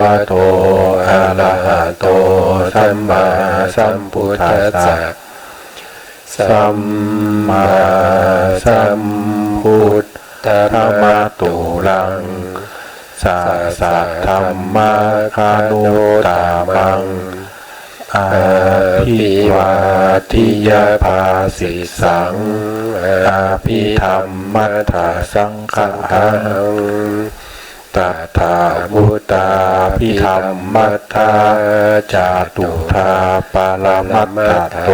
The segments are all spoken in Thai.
วะโตอะระหะโตสัมมาสัมพุทธัสสะสัมมาสัมพุทธัมมาตุลังสัสสะธัมมาคานุตามังอาภิวาทิยาภาสิสังอาภิธรรมัฏฐสังฆังตถาบุตาภิธรรมัฏฐาจาตุธาปรมัตถโต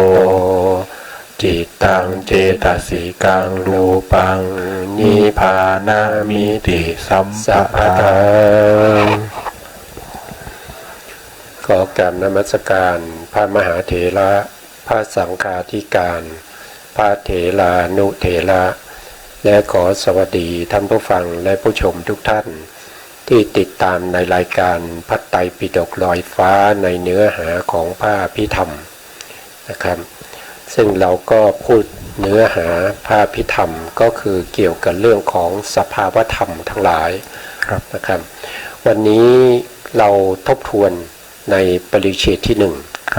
จิตตังเจตสิกังรูปังนิพพานามิติสัมปะทาขอกราบนมัสการพระมหาเถระพระสังฆาธิการพระเถรานุเถระและขอสวัสดีท่านผู้ฟังและผู้ชมทุกท่านที่ติดตามในรายการพระไตรปิฎกลอยฟ้าในเนื้อหาของพระอภิธรรมนะครับซึ่งเราก็พูดเนื้อหาพระอภิธรรมก็คือเกี่ยวกับเรื่องของสภาวธรรมทั้งหลายนะครับวันนี้เราทบทวนในปริเฉดที่หนึ่ง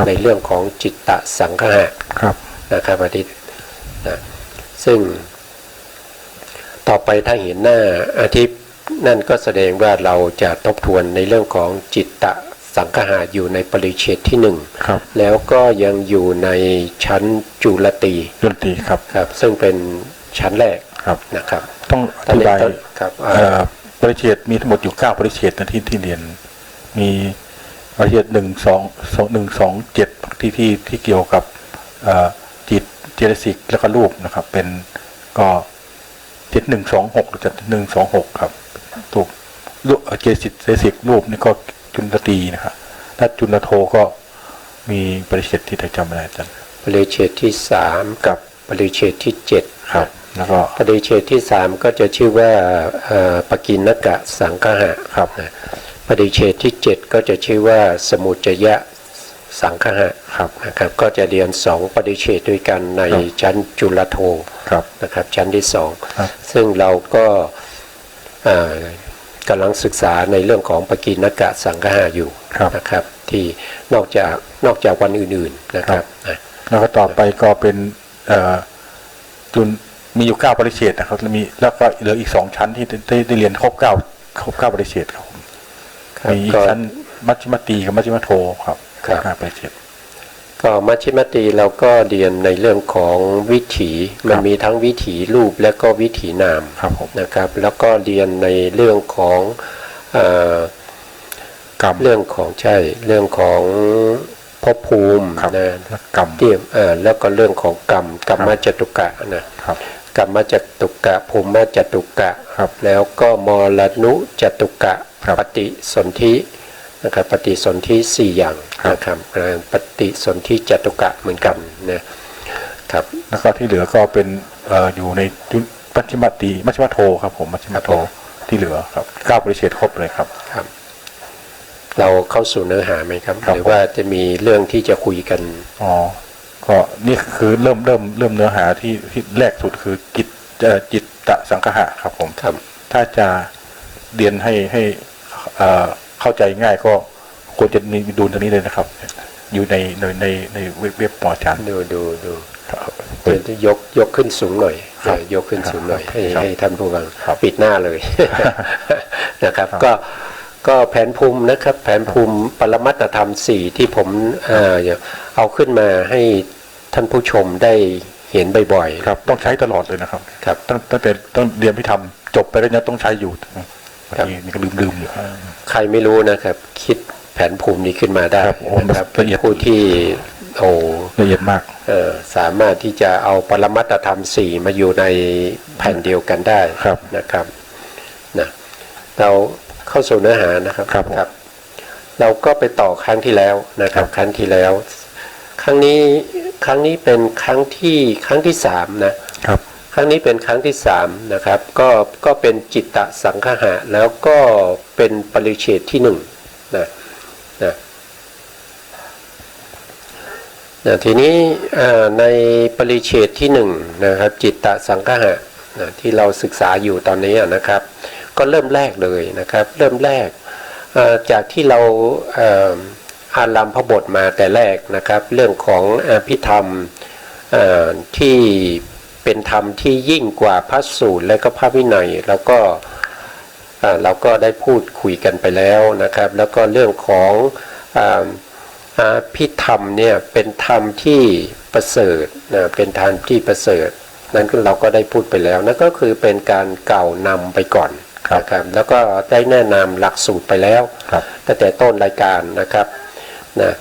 ในเรื่องของจิตตสังคหะนะครับอาทิตย์นะซึ่งต่อไปถ้าเห็นหน้าอาทิตย์นั่นก็แสดงว่าเราจะทบทวนในเรื่องของจิตตสังคหะอยู่ในปริเฉดที่หนึ่งแล้วก็ยังอยู่ในชั้นจุลตีครับซึ่งเป็นชั้นแรกนะครับต้องอธิบายปริเฉดมีทั้งหมดอยู่9ปริเฉดนะที่เรียนมีปริเฉด127ที่เกี่ยวกับจิตเจตสิกแล้วก็รูปนะครับเป็นก็7126หรือ7126ครับถูกเจตสิกรูปนี่ก็จุลตรีนะครับถ้าจุลโทก็มีปริเฉดที่จำไม่ได้จันปริเฉดที่3กับปริเฉดที่7ครับแล้วก็ปริเฉดที่3ก็จะชื่อว่าปกิณกะสังคหะครับปริเฉดที่7ก็จะชื่อว่าสมุจยะสังคหะนะครับก็จะเรียน2ปริเฉดด้วยกันในชั้นจุลโทนะครับชั้นที่2ซึ่งเราก็กำลังศึกษาในเรื่องของปกิณกะสังคหะอยู่นะครับที่นอกจากวันอื่นๆนะครับแล้วก็ต่อไปก็เป็นจุลมีอยู่9ปริเฉดนะครับแล้วก็เหลืออีก2ชั้นที่ได้เรียนครบ9ปริเฉดครับมีอีกชั้นมัชฌิมตีกับมัชฌิมโทครับปริเฉดก็มัชฌิมตีเราก็เรียนในเรื่องของวิถีมันมีทั้งวิถีรูปและก็วิถีนามนะครับแล้วก็เรียนในเรื่องของกรรมเรื่องของภพภูมินะกรรมแล้วก็เรื่องของกรรมจตุกะนะครับกรรมจตุกะภูมิจตุกะแล้วก็มรณุจตุกะปฏิสนธินะครับปฏิสนธิ4อย่างนะครับปฏิสนธิจตุกะเหมือนกันนะครับแล้วก็ที่เหลือก็เป็นอยู่ในมัชฌิมตีมัชฌิมโทครับผมมัชฌิมโทที่เหลือครับ9ปริเฉดครบเลยครับเราเข้าสู่เนื้อหาไหมครับหรือว่าจะมีเรื่องที่จะคุยกันก็นี่คือเริ่มเนื้อหาที่แรกสุดคือจิตตสังคหะครับผมถ้าจะเรียนให้เข้าใจง่ายก็ควรจะมีดูตรงนี้เลยนะครับอยู่ในเว็บหมอจันดูจะยกขึ้นสูงหน่อยยกขึ้นสูงหน่อยให้ท่านผู้ฟังปิดหน้าเลยนะครับก็แผนภูมินะครับแผนภูมิปรมัตถธรรม4ที่ผมเอาขึ้นมาให้ท่านผู้ชมได้เห็นบ่อยๆครับต้องใช้ตลอดเลยนะครับตั้งแต่ต้องเรียนพิธรรมจบไปแล้วเนี่ยต้องใช้อยู่นี่ก็ลืมอยู่ใครไม่รู้นะครับคิดแผนภูมินี้ขึ้นมาได้นะครับผู้ที่ละเอียดมากสามารถที่จะเอาปรมัตถธรรม4มาอยู่ในแผ่นเดียวกันได้นะครับเราเข้าสู่เนื้อหานะครับเราก็ไปต่อครั้งที่แล้วนะครับครั้งที่แล้วครั้งนี้เป็นครั้งที่3นะครับครั้งนี้เป็นครั้งที่3นะครับก็เป็นจิตตสังคหะแล้วก็เป็นปริเฉดที่1นะทีนี้ในปริเฉดที่1นะครับจิตตสังคหะที่เราศึกษาอยู่ตอนนี้นะครับก็เริ่มแรกเลยนะครับเริ่มแรก จากที่เราอ่านลำพระบทมาแต่แรกนะครับเรื่องของอภิธรรมที่เป็นธรรมที่ยิ่งกว่าพระสูตรและก็พระวินัยแล้วก็เราก็ได้พูดคุยกันไปแล้วนะครับแล้วก็เรื่องของอภิธรรมเนี่ยเป็นธรรมที่ประเสริฐนะเป็นธรรมที่ประเสริฐนั้นเราก็ได้พูดไปแล้วนั่นก็คือเป็นการกล่าวนำไปก่อนนะครับแล้วก็ได้แนะนำหลักสูตรไปแล้วตั้งแต่ต้นรายการนะครับนะ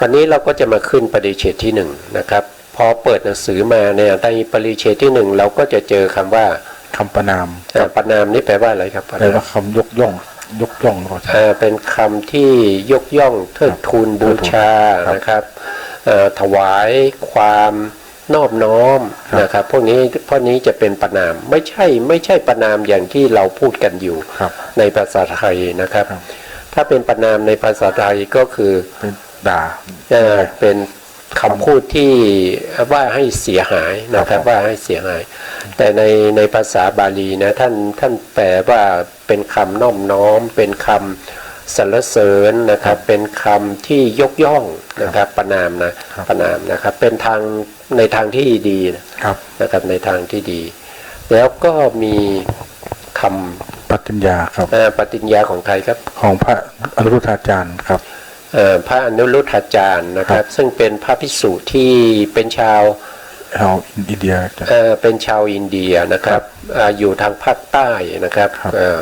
วันนี้เราก็จะมาขึ้นปริเฉดที่1นะครับพอเปิดหนังสือมาเนี่ยในปริเฉดที่1เราก็จะเจอคำว่าคำประนามประนามนี่แปลว่าอะไรครับแปลว่าคำยกย่องเป็นคำที่ยกย่องเทิดทูนบูชานะครับถวายความนอบน้อมนะครับพวกนี้จะเป็นประนามไม่ใช่ประนามอย่างที่เราพูดกันอยู่ในภาษาไทยนะครับถ้าเป็นประนามในภาษาไทยก็คือเป็นด่าเป็นคำพูดที่ว่าให้เสียหายนะครับว่าให้เสียหายแต่ในภาษาบาลีนะท่านแปลว่าเป็นคำนอบน้อมเป็นคำสรรเสริญนะครับเป็นคำที่ยกย่องนะครับประนามนะครับเป็นทางในทางที่ดีนะครับในทางที่ดีแล้วก็มีคำปฏิญญาครับปฏิญญาของใครครับของพระอนุรุทธาจารย์ครับพระอนุรุทธาจารย์นะครับซึ่งเป็นพระภิกษุที่เป็นชาวอินเดียเป็นชาวอินเดียนะครับอยู่ทางภาคใต้นะครับ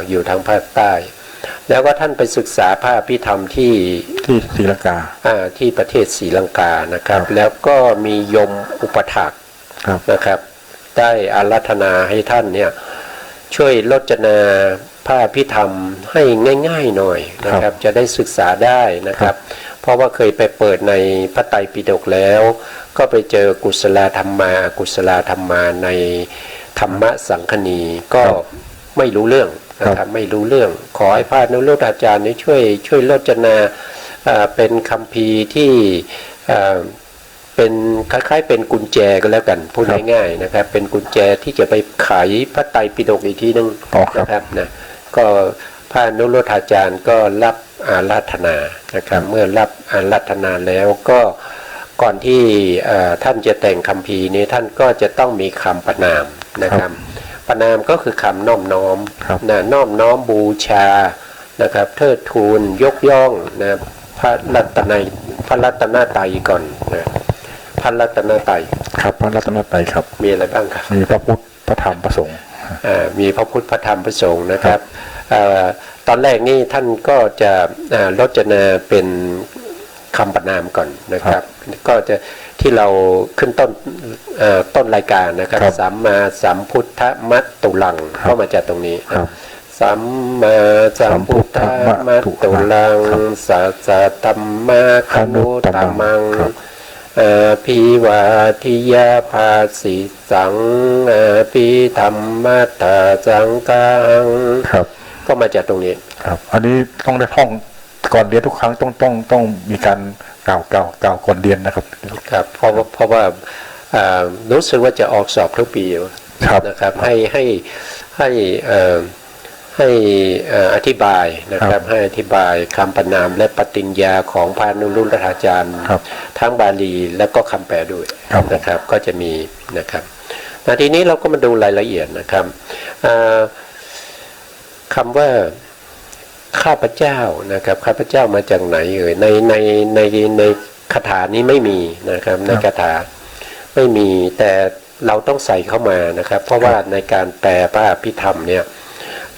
อยู่ทางภาคใต้แล้วก็ท่านไปศึกษาพระอภิธรรมที่ศรีลังกาที่ประเทศศรีลังกานะครับแล้วก็มียมอุปถากนะครับได้อาราธนาให้ท่านเนี่ยช่วยรจนาพระอภิธรรมให้ง่ายๆหน่อยนะครับจะได้ศึกษาได้นะครับเพราะว่าเคยไปเปิดในพระไตรปิฎกแล้วก็ไปเจอกุศลธรรมากุศลธรรมาในธรรมสังคณีก็ไม่รู้เรื่องนะครับไม่รู้เรื่องขอให้พระอนุรุทธาจารย์นี้ช่วยรจนาเป็นคัมภีร์ที่เป็นคล้ายๆเป็นกุญแจก็แล้วกันพูดง่ายๆนะครับเป็นกุญแจที่จะไปไขพระไตรปิฎกอีกทีนึงนะครับนะก็พระอนุรุทธาจารย์ก็รับอาราธนานะครับเมื่อรับอาราธนาแล้วก็ก่อนที่ท่านจะแต่งคัมภีร์นี้ท่านก็จะต้องมีคำประนามนะครับประนามก็คือคำน้อมน้อมน้อมน้อมบูชานะครับเทิดทูนยกย่องนะพระรัตนตรัยก่อนนะพระรัตนตรัยครับพระรัตนตรัยครับมีอะไรบ้างครับมีพระพุทธพระธรรมพระสงฆ์มีพระพุทธพระธรรมพระสงฆ์นะครับตอนแรกนี่ท่านก็จะรจนาเป็นคำประนามก่อนนะครับก็จะที่เราขึ้นต้นรายการนะครับสัมมาสัมพุทธมัตตุลังก็มาจากตรงนี้สัมมาสัมพุทธมัตตุลังสัจธัมมาคนุตตมังภิวาทิยาภาสิสังภิธรรมตาสังกังก็มาจากตรงนี้ครับอันนี้ต้องได้ท่องก่อนเรียนทุกครั้งต้องมีการกล่าวก่อนเรียนนะครับครับเพราะว่ารู้สึกว่าจะออกสอบทุกปีนะครับให้อธิบายนะครับให้อธิบายคำประนามและปฏิญญาของพระอนุรุทธาจารย์ทั้งบาลีและก็คำแปลด้วยนะครับก็จะมีนะครับทีนี้เราก็มาดูรายละเอียดนะครับคำว่าข้าพเจ้านะครับข้าพเจ้ามาจากไหนในคาถานี้ไม่มีนะครับในคาถาไม่มีแต่เราต้องใส่เข้ามานะครับเพราะว่าในการแปลพระอภิธรรมเนี่ย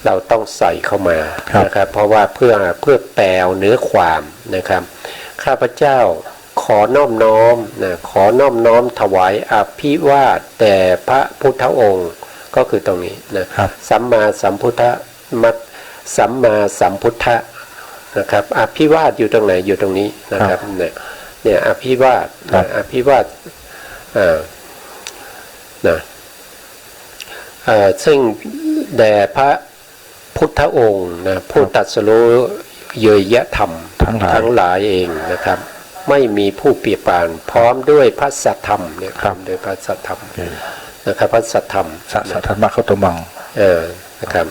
เราต้องใส่เข้ามานะครับเพราะว่าเพื่อแปลเนื้อความนะครับข้าพเจ้าขอน้อมน้อมนะขอน้อมน้อมถวายอภิวาทแต่พระพุทธองค์ก็คือตรงนี้นะสัมมาสัมพุทธมัตสัมมาสัมพุทธะนะครับอภิวาทอยู่ตรงไหนอยู่ตรงนี้นะครับเนี่ยอภิวาทอภิวาทนะซึ่งแด่พระพุทธองค์นะผู้ตรัสรู้เยยธรรมทั้งหลายเองนะครับไม่มีผู้เปรียบปานพร้อมด้วยพระสัทธรรมเนี่ยครับโดยพระสัทธรรมนะครับพระสัทธรรมสัทธรรมะเขาตมังนะครับ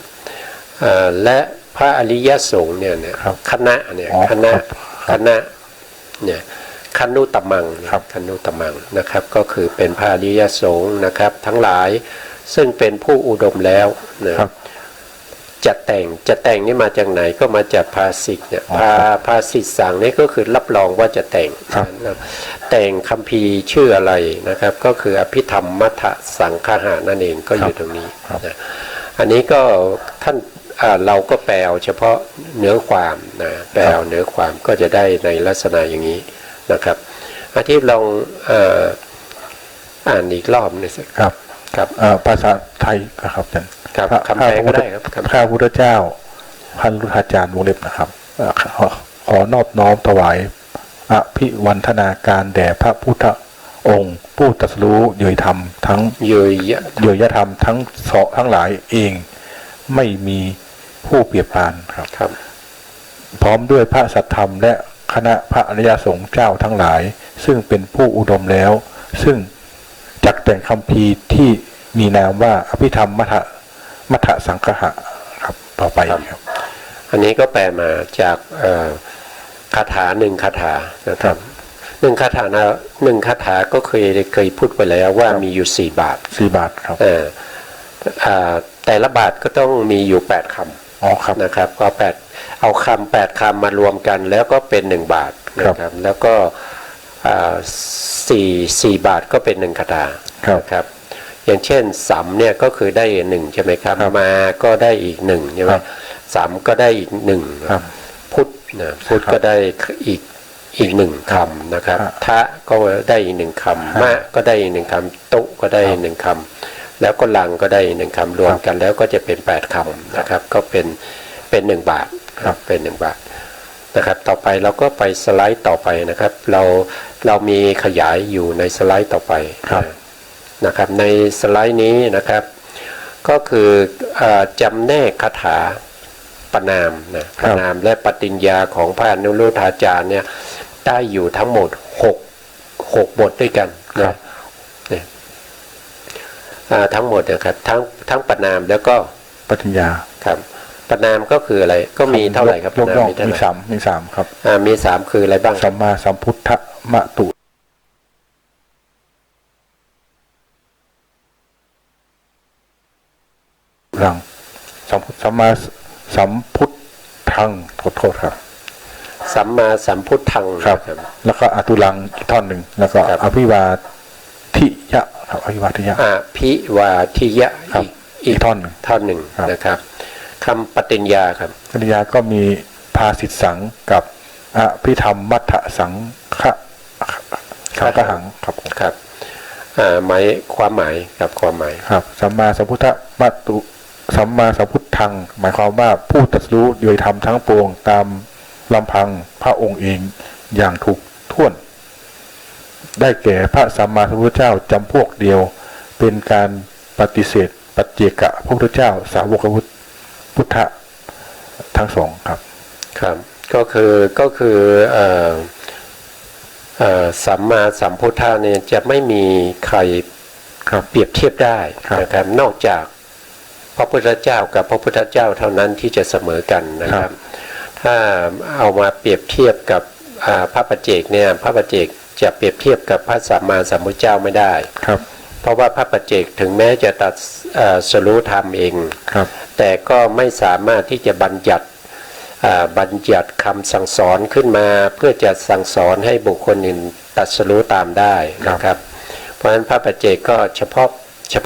และ พระอริยสงฆ์เนี่ย ครับ คณะเนี่ย อ๋อ คณะ ครับ คณะเนี่ยคนุตมัง ครับ คนุตมังนะครับก็คือเป็นพระอริยสงฆ์นะครับทั้งหลายซึ่งเป็นผู้อุดมแล้วนะครับ จะแต่งนี่มาจากไหนก็มาจากภาษิตเนี่ย อ๋อครับ ภาษิตสั่งนี่ก็คือรับรองว่าจะแต่ง ครับ นะแต่งคัมภีร์ชื่ออะไรนะครับก็คืออภิธรรมมัทธสังฆหานั่นเองก็อยู่ตรงนี้ ครับ นะอันนี้ก็ท่านเราก็แปลเอาเฉพาะเนื้อความนะแปลเอาเนื้อความก็จะได้ในลักษณะอย่างนี้นะครับอาทิตย์ลองอ่านอีกรอบหนึงสิ ครับ ครับ ภาษาไทยครับอาจารย์ ครับ พระ คำแปลก็ได้ครับคำ ข้าพุทธเจ้าพันรุทธาจารย์วงเล็บนะครับขอนอบน้อมถวายอภิวันทนาการแด่พระพุทธองค์ผู้ตรัสรู้เยยธรรมทั้ง เยยยะ เยยธรรมทั้งหลายเองไม่มีผู้เปรียบปานครับ ครับ พร้อมด้วยพระสัทธรรมและคณะพระอริยสงฆ์เจ้าทั้งหลาย ซึ่งเป็นผู้อุดมแล้ว ซึ่งจักแต่งคัมภีร์ที่มีนามว่าอภิธรรมมัทธสังฆะครับต่อไปครับ อันนี้ก็แปลมาจากคาถาหนึ่งคาถานะครับหนึ่งคาถานะหนึ่งคาถาก็เคยพูดไปแล้วว่า ครับ มีอยู่4 บาท 4 บาทครับ แต่ละบาทก็ต้องมีอยู่8 ค อ๋อครับ ำนะครับก็เอาคำ8 คำมารวมกันแล้วก็เป็น1 บาทนะครับแล้วก็4 บาทก็เป็น1คาถา ครับ นะครับอย่างเช่นสัมเนี่ยก็คือได้1ใช่ไหมครับ ครับ มาก็ได้อีก1ใช่ไหม ครับ สัมก็ได้อีก1 ครับ พุทธนะพุทธ ครับ ก็ได้อีก1 คำนะครับ ครับ ทะก็ได้อีก1 คำมะก็ได้อีก1 คำตุก็ได้อีก1 คำแล้วก็ลังก็ได้อีก1 คำรวมกันแล้วก็จะเป็น8 คำนะครับก็เป็น1 บาท ครับ เป็น1 บาทนะครับต่อไปเราก็ไปสไลด์ต่อไปนะครับเรามีขยายอยู่ในสไลด์ต่อไป ครับ นะครับในสไลด์นี้นะครับก็คือจำแนกคาถาประนามนะประนามและปฏิญญาของพระอนุรุทธาจารย์เนี่ยได้อยู่ทั้งหมด6บทด้วยกัน ครั นะ บ เนี่ยทั้งหมดนะครับทั้งประนามแล้วก็ ปฏิญญา ครับประนามก็คืออะไรก็มีเท่าไหร่ครับ ยกย่อง ประนามมีเท่าไหร่ มีสามครับ มี3คืออะไรบ้าง สัมมาสัมพุทธมะตุรังสัมมาสัมพุทธังขอโทษครับ สัมมาสัมพุทธัง ครับ นะครับ แล้วก็อตุลังอีกท่อนหนึ่งแล้วก็ ครับ อภิวาทิยะครับอภิวาทิยะ อภิวาทิยะ ครับ อีก ท่อนหนึ่ง ท่อนหนึ่ง ครับ นะครับคำปฏิญญาครับ ปริยาก็มีภาสิทธสังกับอภิธรรมมัทธสังฆะสังฆหังครับผม ครับความหมายครับความหมาย ครับสัมมาสัมพุทธมัตตุสัมมาสัมพุทธังหมายความว่าผู้ตรัสรู้โดยธรรมทั้งปวงตามลำพังพระองค์เองอย่างถูกถ้วน ได้แก่พระสัมมาสัมพุทธเจ้าจำพวกเดียวเป็นการปฏิเสธปัจเจกะพระพุทธเจ้าสาวกพุทธะทั้งสองครับ ครับก็คือสัมมาสัมพุทธะเนี่ยจะไม่มีใคร ครับ เปรียบเทียบได้ ครับ นะครับนอกจากพระพุทธเจ้ากับพระพุทธเจ้าเท่านั้นที่จะเสมอกันนะค ครั รับบ ถ้าเอามาเปรียบเทียบกับพระปัจเจกเนี่ยพระปัจเจกจะเปรียบเทียบกับพระสัมมาสัมพุทธเจ้าไม่ได้ ครับ เพราะว่าพระปัจเจกถึงแม้จะตรัสรู้ธรรมเอง ครับ แต่ก็ไม่สามารถที่จะบัญญัติคำสั่งสอนขึ้นมาเพื่อจะสั่งสอนให้บุคคลอื่นตรัสรู้ตามได้นะครับ เพราะฉะนั้นพระปัจเจกก็เฉพ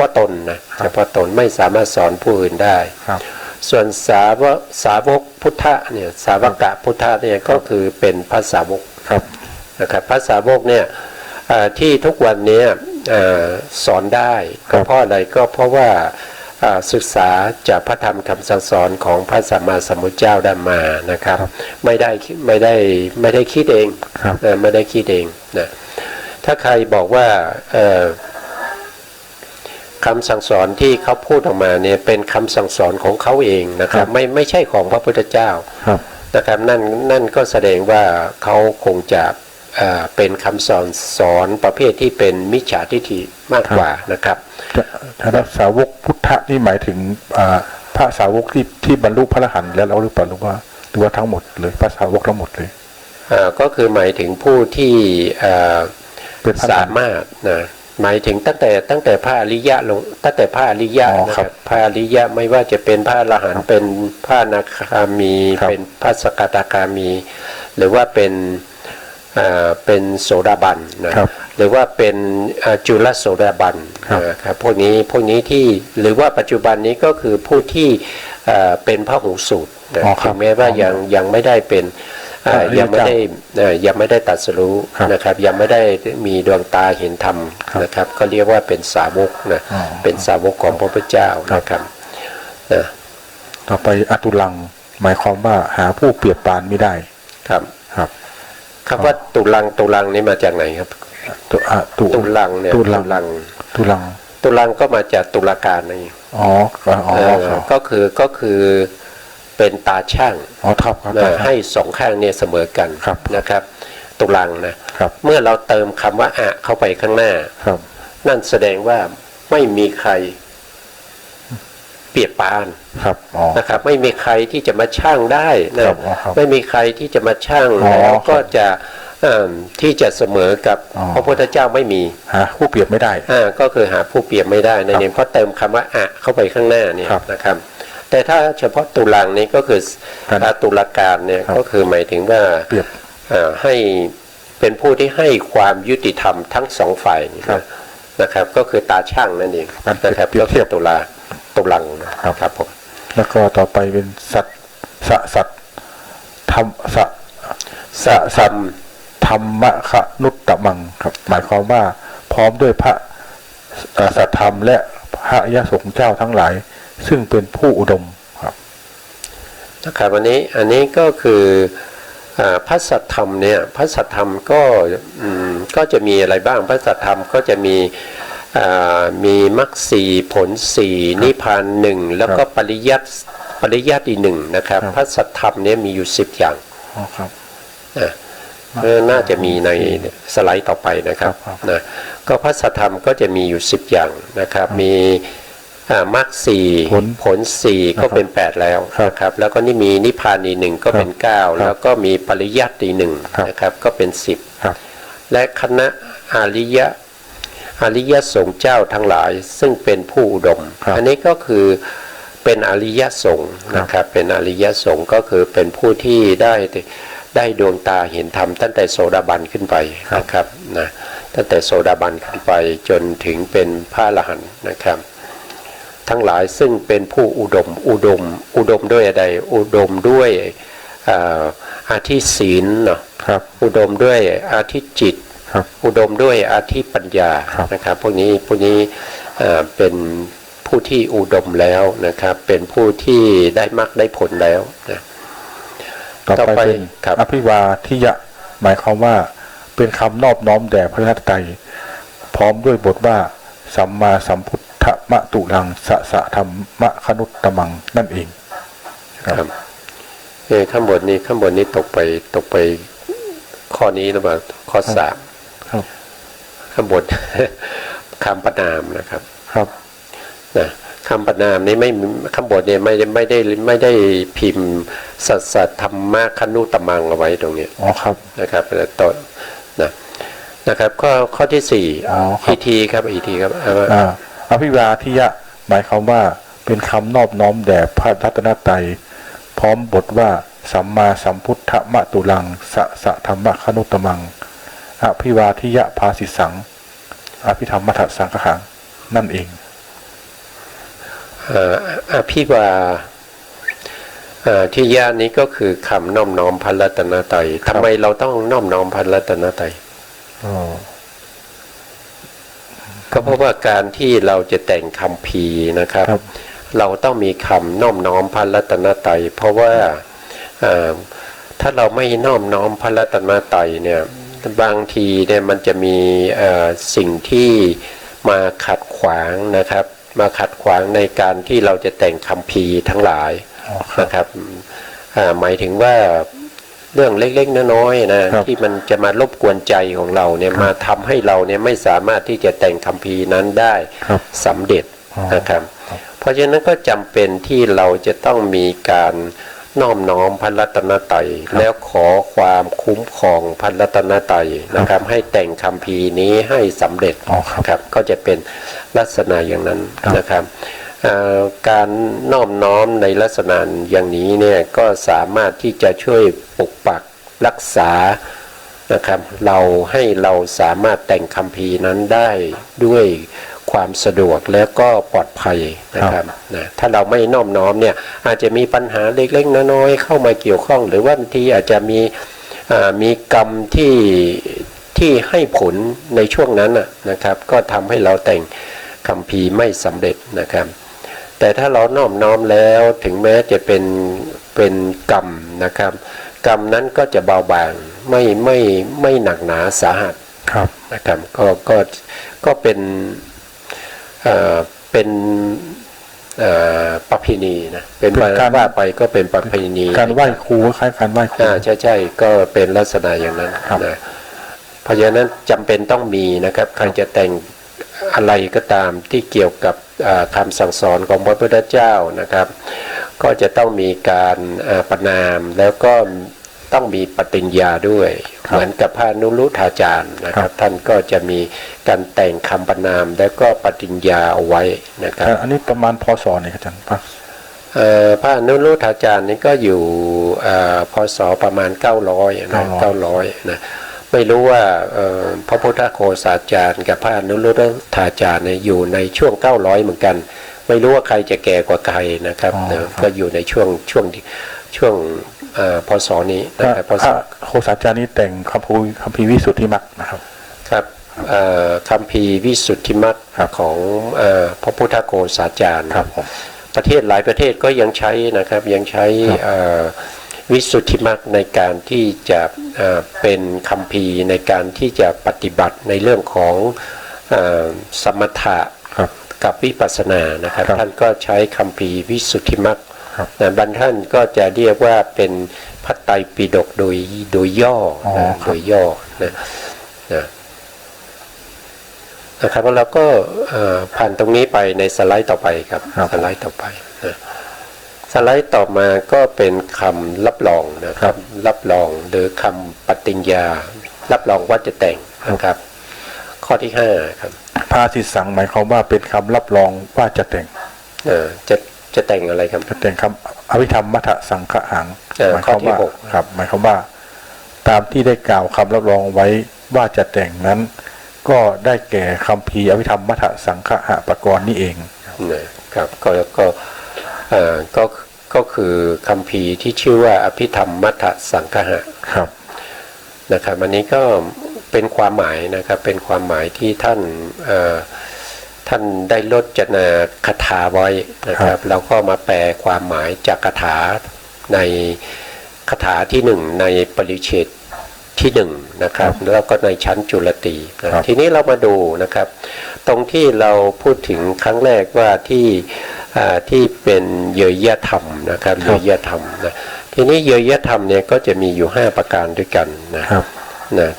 าะตนนะเฉพาะตนไม่สามารถสอนผู้อื่นได้ ครับ ส่วนสาวกพุทธะเนี่ยสาวกะพุทธะเนี่ยก็คือเป็นพระสาวก ครับ นะครับพระสาวกเนี่ยที่ทุกวันนี้สอนได้ก็เพราะอะไรก็เพราะว่าศึกษาจากพระธรรมคำสั่งสอนของพระสัมมาสัมพุทธเจ้าได้มานะครับไม่ได้คิดเอง ครับ ไม่ได้คิดเองนะถ้าใครบอกว่าคำสั่งสอนที่เขาพูดออกมาเนี่ยเป็นคำสั่งสอนของเขาเองนะครับไม่ใช่ของพระพุทธเจ้า ครับ นะครับนั่นก็แสดงว่าเขาคงจะเป็นคำสอนประเภทที่เป็นมิจฉาทิฏฐิมากกว่านะครับ ถ้าสาวกพุทธะนี่หมายถึง พระสาวกที่บรรลุพระอรหันต์แล้วหรือเปล่าหรือว่าทั้งหมดเลยพระสาวกทั้งหมดเลยก็คือหมายถึงผู้ที่สามารถนะหมายถึงตั้งแต่พระอริยะลงตั้งแต่พระอริยะนะครับพระอริยะไม่ว่าจะเป็นพระอรหันต์เป็นพระอนาคามีเป็นพระสกทาคามีหรือว่าเป็นโสดาบันนะหรือว่าเป็นจุลโสดาบันนะครับพวกนี้ที่หรือว่าปัจจุบันนี้ก็คือผู้ที่เป็นพระหูสูตรถึงแม้ว่ายังไม่ได้เป็นยังไม่ได้ตรัสรู้นะครับยังไม่ได้มีดวงตาเห็นธรรมนะครับก็เรียกว่าเป็นสาวกนะเป็นสาวกของพระพุทธเจ้านะครับนะต่อไปอตุลังหมายความว่าหาผู้เปรียบปานไม่ได้ครับคำว่าตุลังนี่มาจากไหนครับตุลังเนี่ยตุลังก็มาจากตุลาการนี่ก็คือเป็นตาช่างให้สองข้างเนี่ยเสมอกันนะครับตุลังนะเมื่อเราเติมคำว่าอะเข้าไปข้างหน้านั่นแสดงว่าไม่มีใครเปรียบปานนะครับไม่มีใครที่จะมาช่างได้นะไม่มีใครที่จะมาช่างแล้วก็จะที่จะเสมอกับพระพุทธเจ้าไม่มีหาผู้เปรียบไม่ได้ก็คือหาผู้เปรียบไม่ได้ในนี้เพราะเติมคำว่าอะเข้าไปข้างหน้าเนี่ยนะครับแต่ถ้าเฉพาะตุลังนี้ก็คือตุลาการเนี่ยก็คือหมายถึงว่าให้เป็นผู้ที่ให้ความยุติธรรมทั้งสองฝ่ายนะครับก็คือตาช่างนั่นเองนะครับก็คือตุลังนะครับผมแล้วก็ต่อไปเป็นสัตธรรมะนุตตมังครับหมายความว่าพร้อมด้วยพระสัทธรรมและพระยะสงฆ์เจ้าทั้งหลายซึ่งเป็นผู้อุดมครับนะครับอันนี้ก็คือพระสัทธรรมเนี่ยพระสัทธรรมก็จะมีอะไรบ้างพระสัทธรรมก็จะมีมรรคสี่ผลสี่นิพพานหนึ่งแล้วก็ปริยัติอีกหนึ่งนะครับพระสัทธรรมเนี่ยมีอยู่10อย่างครับน่าจะมีในสไลด์ต่อไปนะครับนะก็พระสัทธรรมก็จะมีอยู่10อย่างนะครับมีมรรคสี่ผลสี่ก็เป็น8แล้วนะครับแล้วก็นี่มีนิพพานอีกหนึ่งก็เป็น9แล้วก็มีปริยัติอีกหนึ่งนะครับก็เป็น10และคณะอริยสงฆ์เจ้าทั้งหลายซึ่งเป็นผู้อุดมอันนี้ก็คือเป็นอริยสงฆ์นะครับเป็นอริยสงฆ์ก็คือเป็นผู้ที่ได้ดวงตาเห็นธรรมตั้งแต่โสดาบันขึ้นไปนะครับนะตั้งแต่โสดาบันขึ้นไปจนถึงเป็นพระอรหันต์นะครับทั้งหลายซึ่งเป็นผู้อุดมด้วยอะไรอุดมด้วยอาธิศีลเนาะอุดมด้วยอาธิจิตอุดมด้วยอาธิปัญญานะครับพวกนี้เป็นผู้ที่อุดมแล้วนะครับเป็นผู้ที่ได้มรรคได้ผลแล้วนะต่อไปอภิวาทิยะหมายความว่าเป็นคำนอบน้อมแด่พระรัตน์ไตรพร้อมด้วยบทว่าสัมมาสัมพุทธมะตุลังสะธรรมะคนุตตมังนั่นเองครับข้างบนนี้ตกไปข้อนี้หรือเปล่าข้อ3ข้างบนคำประนามนะครับนะคำประนามนี้ไม่ข้างบนเนี่ยไม่ได้พิมพ์สัตธรรมะคนุตตมังเอาไว้ตรงนี้นะครับต้นนะครับข้อที่4อีทีครับอภิวาทิยะหมายความว่าเป็นคำนอบน้อมแด่พระรัตนตรัยพร้อมบทว่าสัมมาสัมพุทธมะตุลังสะธรรมะคนุตตมังอภิวาทิยะภาสิสังอภิธรรมมัทสังฆังนั่นเองอภิวาทิยะนี้ก็คือคำน้อมน้อมพระรัตนตรัยทำไมเราต้องน้อมน้อมพระรัตนตรัยก็เพราะว่าการที่เราจะแต่งคัมภีร์นะครับเราต้องมีคำน้อมน้อมพระรัตนตรัยเพราะว่าถ้าเราไม่น้อมน้อมพระรัตนตรัยเนี่ยบางทีเนี่ยมันจะมีสิ่งที่มาขัดขวางนะครับมาขัดขวางในการที่เราจะแต่งคัมภีร์ทั้งหลายนะครับหมายถึงว่าเรื่องเล็กๆน้อยๆนะที่มันจะมารบกวนใจของเราเนี่ยมาทำให้เราเนี่ยไม่สามารถที่จะแต่งคัมภีร์นั้นได้สำเร็จนะครับเพ เพราะฉะนั้นก็จำเป็นที่เราจะต้องมีการน้อมน้อมพระรัตนตรัยแล้วขอความคุ้มครองพระรัตนตรัยนะครับให้แต่งคัมภีร์นี้ให้สำเร็จครับก็จะเป็นลักษณะอย่างนั้นนะครับการน้อมน้อมในลักษณะอย่างนี้เนี่ยก็สามารถที่จะช่วยปกปักรักษานะครับเราให้เราสามารถแต่งคัมภีร์นั้นได้ด้วยความสะดวกและก็ปลอดภัยนะครับนะถ้าเราไม่น้อมน้อมเนี่ยอาจจะมีปัญหาเล็กๆน้อยๆเข้ามาเกี่ยวข้องหรือว่าบางทีอาจจะมีกรรมที่ให้ผลในช่วงนั้นนะครับก็ทำให้เราแต่งคัมภีร์ไม่สำเร็จนะครับแต่ถ้าเราน้อมน้อมแล้วถึงแม้จะเป็นกรรมนะครับกรรมนั้นก็จะเบาบางไม่หนักหนาสาหัสนะครับก็เป็นประเพณีนะเป็นการว่าไปก็เป็นประเพณีการไหว้ครูคล้ายการไหว้ครูใช่ก็เป็นลักษณะอย่างนั้นนะเพราะฉะนั้นจำเป็นต้องมีนะครับใครจะแต่งอะไรก็ตามที่เกี่ยวกับคำสั่งสอนของพระพุทธเจ้านะครับก็จะต้องมีการประนามแล้วก็ต้องมีปฏิญญาด้วยเหมือนกับพระนุรุทธาจารย์นะครับท่านก็จะมีการแต่งคำประนามแล้วก็ปฏิญญาเอาไว้นะครับอันนี้ประมาณพศไหนครับอาจารย์พระนุรุทธาจารย์นี่ก็อยู่พศประมาณ900นะ900นะไม่รู้ว่าพระพุทธโฆษาจารย์กับพระนุรุทธาจารย์เนี่ยอยู่ในช่วง900เหมือนกันไม่รู้ว่าใครจะแก่กว่าใครนะครับก็อยู่ในช่วงพศนี้นะครับพศโฆษาจารย์นี้แต่งคัมภีร์วิสุทธิมรรคนะครับครับคัมภีร์วิสุทธิมรรคของพระพุทธโฆษาจารย์ประเทศหลายประเทศก็ยังใช้นะครับยังใช้วิสุทธิมรรคในการที่จะเป็นคัมภีร์ในการที่จะปฏิบัติในเรื่องของสมถะกับวิปัสสนานะครับท่านก็ใช้คัมภีร์วิสุทธิมรรคบางท่านก็จะเรียกว่าเป็นพระไตรปิฎกโดยย่อโดยย่อนะครับแล้วก็ผ่านตรงนี้ไปในสไลด์ต่อไปครับสไลด์ต่อไปสไลด์ต่อมาก็เป็นคำรับรองนะครับรับรองหรือคำปฏิญญารับรองว่าจะแต่งนะครับข้อที่5ครับภาสิสังหมายความว่าเป็นคำรับรองว่าจะแต่งจะแต่งอะไรครับจะแต่งคำอภิธรรมมัทธสังฆหังหมายความว่าครับหมายความว่าตามที่ได้กล่าวคำรับรองไว้ว่าจะแต่งนั้นก็ได้แก่คัมภีร์อภิธรรมมัทธสังฆหปกรณ์นี่เองนะครับก็คือคัมภีร์ที่ชื่อว่าอภิธรรมมัทธสังฆะครับนะครับอันนี้ก็เป็นความหมายนะครับเป็นความหมายที่ท่านได้ลดจนาคาถาไว้นะครับเราก็มาแปลความหมายจากคาถาในคาถาที่1ในปริเฉดที่1นะครับแล้วก็ในชั้นจุลตีทีนี้เรามาดูนะครับตรงที่เราพูดถึงครั้งแรกว่าที่เป็นเยยธรรมนะครับเยยธรรมนะทีนี้เยยธรรมเนี่ยก็จะมีอยู่5ประการด้วยกันนะครับ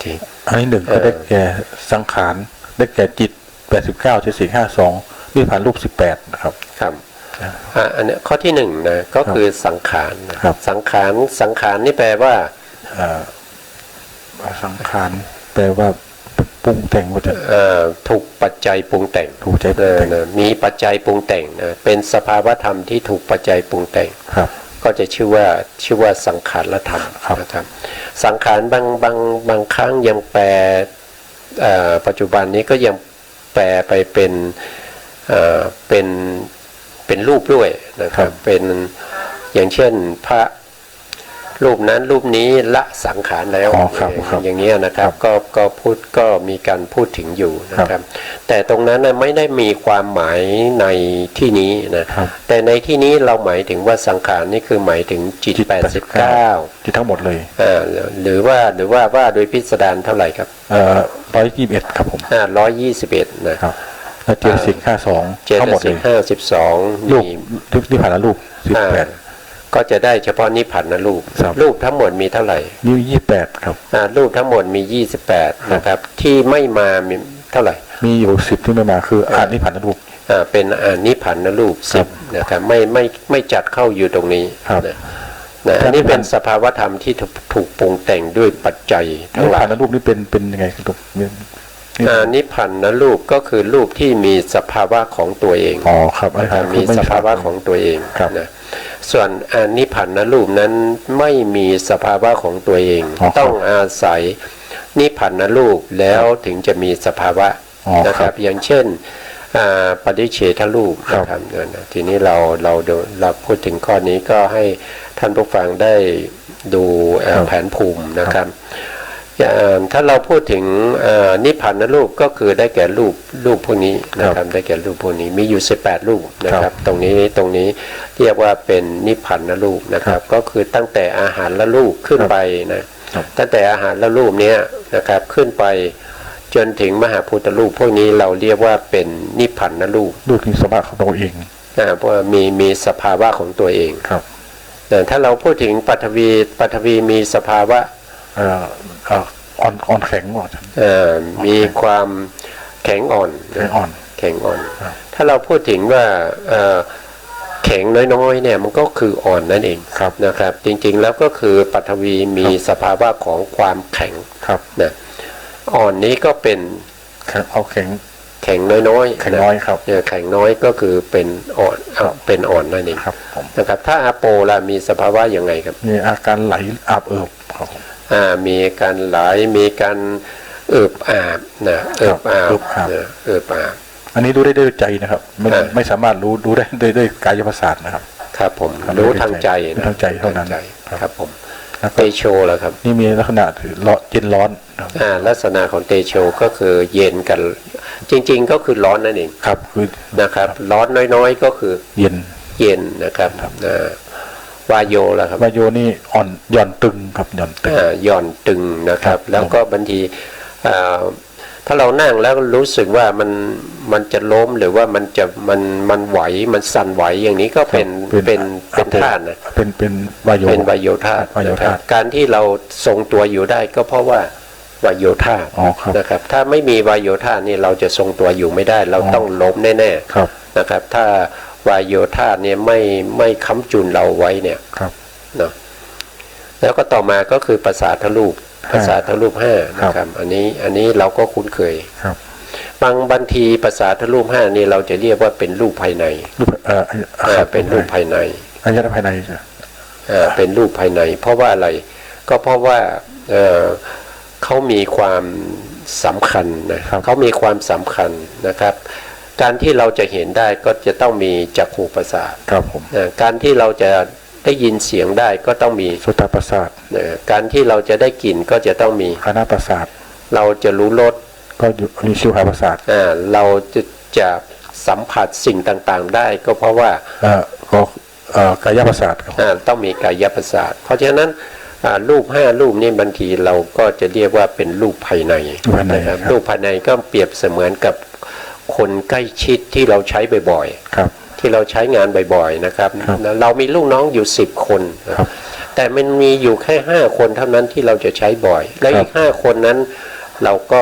ทีอันนี้1ก็ได้แก่สังขารได้แก่จิต89 74 52วิพันธ์รูป18นะครับครับอันนี้ข้อที่1นะก็คือสังขารสังขารนี่แปลว่าสังขารแปลว่าปรุงแต่งว่าจะถูกปัจจัยปรุงแต่งมีปัจจัยปรุงแต่งนะเป็นสภาวธรรมที่ถูกปัจจัยปรุงแต่งก็จะชื่อว่าสังขารธรรมนะครับสังขารบางครั้งยังแปลปัจจุบันนี้ก็ยังแปลไปเป็นรูปด้วยนะครับเป็นอย่างเช่นพระรูปนั้นรูปนี้ละสังขารแล้วอย่างนี้นะครับก็มีการพูดถึงอยู่นะครับแต่ตรงนั้นไม่ได้มีความหมายในที่นี้นะแต่ในที่นี้เราหมายถึงว่าสังขารนี่คือหมายถึงจิต89จิตทั้งหมดเลยหรือว่าโดยพิสดารเท่าไหร่ครับ121ครับผม121นะครับเจตสิก52ทั้งหมดเลย52รูปที่ผ่านรูป18ก็จะได้เฉพาะนิพพานรูปทั้งหมดมีเท่าไหร่มี28ครับรูปทั้งหมดมี28นะครับที่ไม่มามีเท่าไหร่มีอยู่10ที่ไม่มาคือนิพพานรูป เป็นนิพพานรูปสิบนะครับไม่จัดเข้าอยู่ตรงนี้นะอันนี้เป็นสภาวธรรมที่ถูกปรุงแต่งด้วยปัจจัยทั้งหลายนิพพานรูปนี่เป็นยังไงครับนิพพานรูปก็คือรูปที่มีสภาวะของตัวเองครับมีสภาวะของตัวเองนะส่วนนิพพานรูปนั้นไม่มีสภาวะของตัวเองต้องอาศัยนิพพานรูปแล้วถึงจะมีสภาวะนะครับอย่างเช่นปฏิเฉทรูปนะครับทีนี้เราพูดถึงข้อนี้ก็ให้ท่านผู้ฟังได้ดูแผนภูมินะครับถ้าเราพูดถึงนิพพานรูปก็คือได้แก่รูปพวกนี้นะครับได้แก่รูปพวกนี้มีอยู่18รูปนะครับตรงนี้เรียกว่าเป็นนิพพานรูปนะครับก็คือตั้งแต่อาหารละรูปขึ้นไปนะตั้งแต่อาหารละรูปนี้นะครับขึ้นไปจนถึงมหาพุทธรูปพวกนี้เราเรียกว่าเป็นนิพพานรูปมีสภาวะของตัวเองเพราะมีสภาวะของตัวเองครับแต่ถ้าเราพูดถึงปฐวีมีสภาวะอ่อนแข็งอ่อนมีความแข็งอ่อนถ้าเราพูดถึงว่าแข็งน้อยๆเนี่ยมันก็คืออ่อนนั่นเองนะครับจริงๆแล้วก็คือปฐวีมีสภาวะของความแข็งนะอ่อนนี้ก็เป็นแข็งน้อยแข็งน้อยครับแข็งน้อยก็คือเป็นอ่อนนั่นเองนะครับถ้าอาโปล่ะมีสภาวะยังไงครับมีอาการไหลอาบเอิบครับมีการไหลมีการเอิบอาบนะเอิบอาบอันนี้รู้ได้ด้วยใจนะครับไม่สามารถรู้ได้ด้วยกายประสาทนะครับครับผมรู้ทางใจทางใจเท่านั้นครับผมเตโชล่ะครับนี่มีลักษณะเย็นร้อนลักษณะของเตโชก็คือเย็นกันจริงๆก็คือร้อนนั่นเองครับคือนะครับร้อนน้อยๆก็คือเย็นนะครับวายโยล่ะครับวายโยนี่หย่อนตึงครับหย่อนตึงนะครับแล้วก็บางทีถ้าเรานั่งแล้วรู้สึกว่ามันจะล้มหรือว่ามันไหวมันสั่นไหวอย่างนี้ก็เป็นธาตุนะเป็นวายโยธาตุการที่เราทรงตัวอยู่ได้ก็เพราะว่าวายโยธาตุนะครับถ้าไม่มีวายโยธาตุนี่เราจะทรงตัวอยู่ไม่ได้เราต้องล้มแน่ๆนะครับถ้าวายโยธาตุเนี่ยไม่ค้ำจุนเราไว้เนี่ยเนาะแล้วก็ต่อมาก็คือประสาทรูป5นะครับอันนี้เราก็คุ้นเคยบางทีประสาทรูป5นี่เราจะเรียกว่าเป็นรูปภายในเป็นรูปภายในอายตนะภายในเป็นรูปภายในเพราะว่าอะไรก็เพราะว่าเขามีความสำคัญนะเขามีความสำคัญนะครับการที่เราจะเห็นได้ก็จะต้องมีจักขุประสาทครับผมการที่เราจะได้ยินเสียงได้ก็ต้องมีโสตประสาทการที่เราจะได้กลิ่นก็จะต้องมีคานาประสาทเราจะรู้รสก็อยู่มีชิวหาประสาทเราจะสัมผัสสิ่งต่างๆได้ก็เพราะว่าก็กายประสาทต้องมีกายประสาทเพราะฉะนั้นรูป5รูปนี่บางทีเราก็จะเรียกว่าเป็นรูปภายในนะครับรูปภายในก็เปรียบเสมือนกับคนใกล้ชิดที่เราใช้บ่อยๆที่เราใช้งานบ่อยๆนะครับเรามีลูกน้องอยู่10คนแต่มันมีอยู่แค่5คนเท่านั้นที่เราจะใช้บ่อยและอีก5คนนั้นเราก็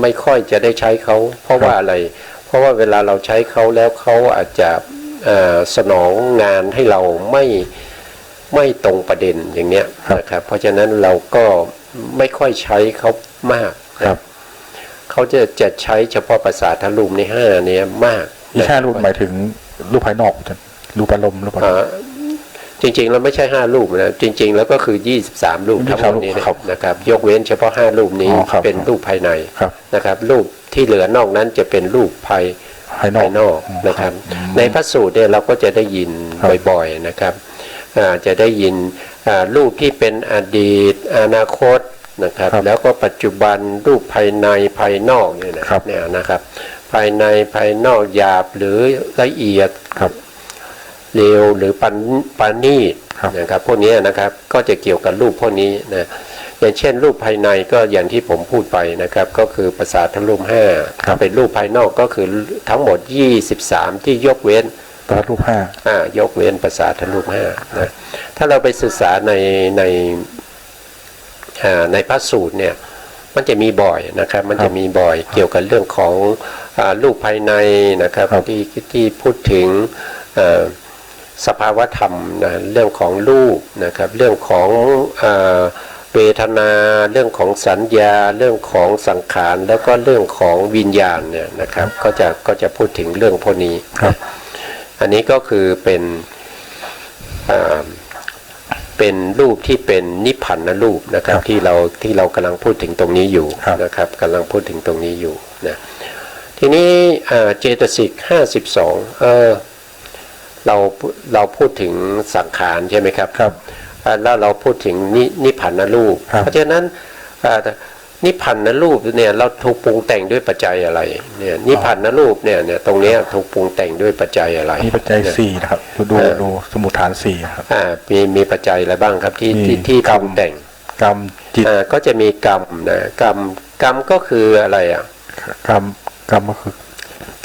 ไม่ค่อยจะได้ใช้เขาเพราะว่าอะไรเพราะว่าเวลาเราใช้เขาแล้วเขาอาจจะสนองงานให้เราไม่ตรงประเด็นอย่างเนี้ยนะครับเพราะฉะนั้นเราก็ไม่ค่อยใช้เขามากเขาจะใช้เฉพาะประสาทรูปใน5นี้มาก5รูปหมายถึงรูปภายนอกรูปอารมณ์รูปจริงๆเราไม่ใช่5รูปนะจริงๆแล้วก็คือ23รูปทั้งหมดนี้นะครับยกเว้นเฉพาะ5รูปนี้เป็นรูปภายในนะครับรูปที่เหลือนอกนั้นจะเป็นรูปภายนอกนะครับในพระสูตรเนี่ยเราก็จะได้ยินบ่อยๆนะครับจะได้ยินรูปที่เป็นอดีตอนาคตนะครับแล้วก็ปัจจุบันรูปภายในภายนอกเนี่ยนะครับภายในภายนอกหยาบหรือละเอียดเร็วหรือปานีนะครับพวกนี้นะครับก็จะเกี่ยวกับรูปพวกนี้นะอย่างเช่นรูปภายในก็อย่างที่ผมพูดไปนะครับก็คือประสาทรูป5เป็นรูปภายนอกก็คือทั้งหมด23ที่ยกเว้นประสาทรูป5ยกเว้นประสาทรูป5นะถ้าเราไปศึกษาในพระสูตรเนี่ย มันจะมีบ่อยนะครับมันจะมีบ่อยเกี่ยวกับเรื่องของรูปภายในนะครับที่พูดถึงสภาวธรรมนะเรื่องของรูปนะครับเรื่องของเวทนาเรื่องของสัญญาเรื่องของสังขารแล้วก็เรื่องของวิญญาณเนี่ยนะครับก็จะพูดถึงเรื่องพวกนี้อันนี้ก็คือเป็นรูปที่เป็นนิพพานรูปนะครับที่เรากำลังพูดถึงตรงนี้อยู่นะครับกำลังพูดถึงตรงนี้อยู่นะทีนี้เจตสิก52เราพูดถึงสังขารใช่ไหมครับแล้วเราพูดถึงนิพพานรูปเพราะฉะนั้นนิพพานรูปเนี่ยเราถูกปรุงแต่งด้วยปัจจัยอะไรเนี่ยนิพพานรูปเนี่ยตรงนี้ถูกปรุงแต่งด้วยปัจจัยอะไรมีปัจจัย4นะครับดูสมุฏฐาน4ครับมีปัจจัยอะไรบ้างครับที่ปรุงแต่งกรรมจิตก็จะมีกรรมนะกรรมก็คืออะไรกรรมก็คือ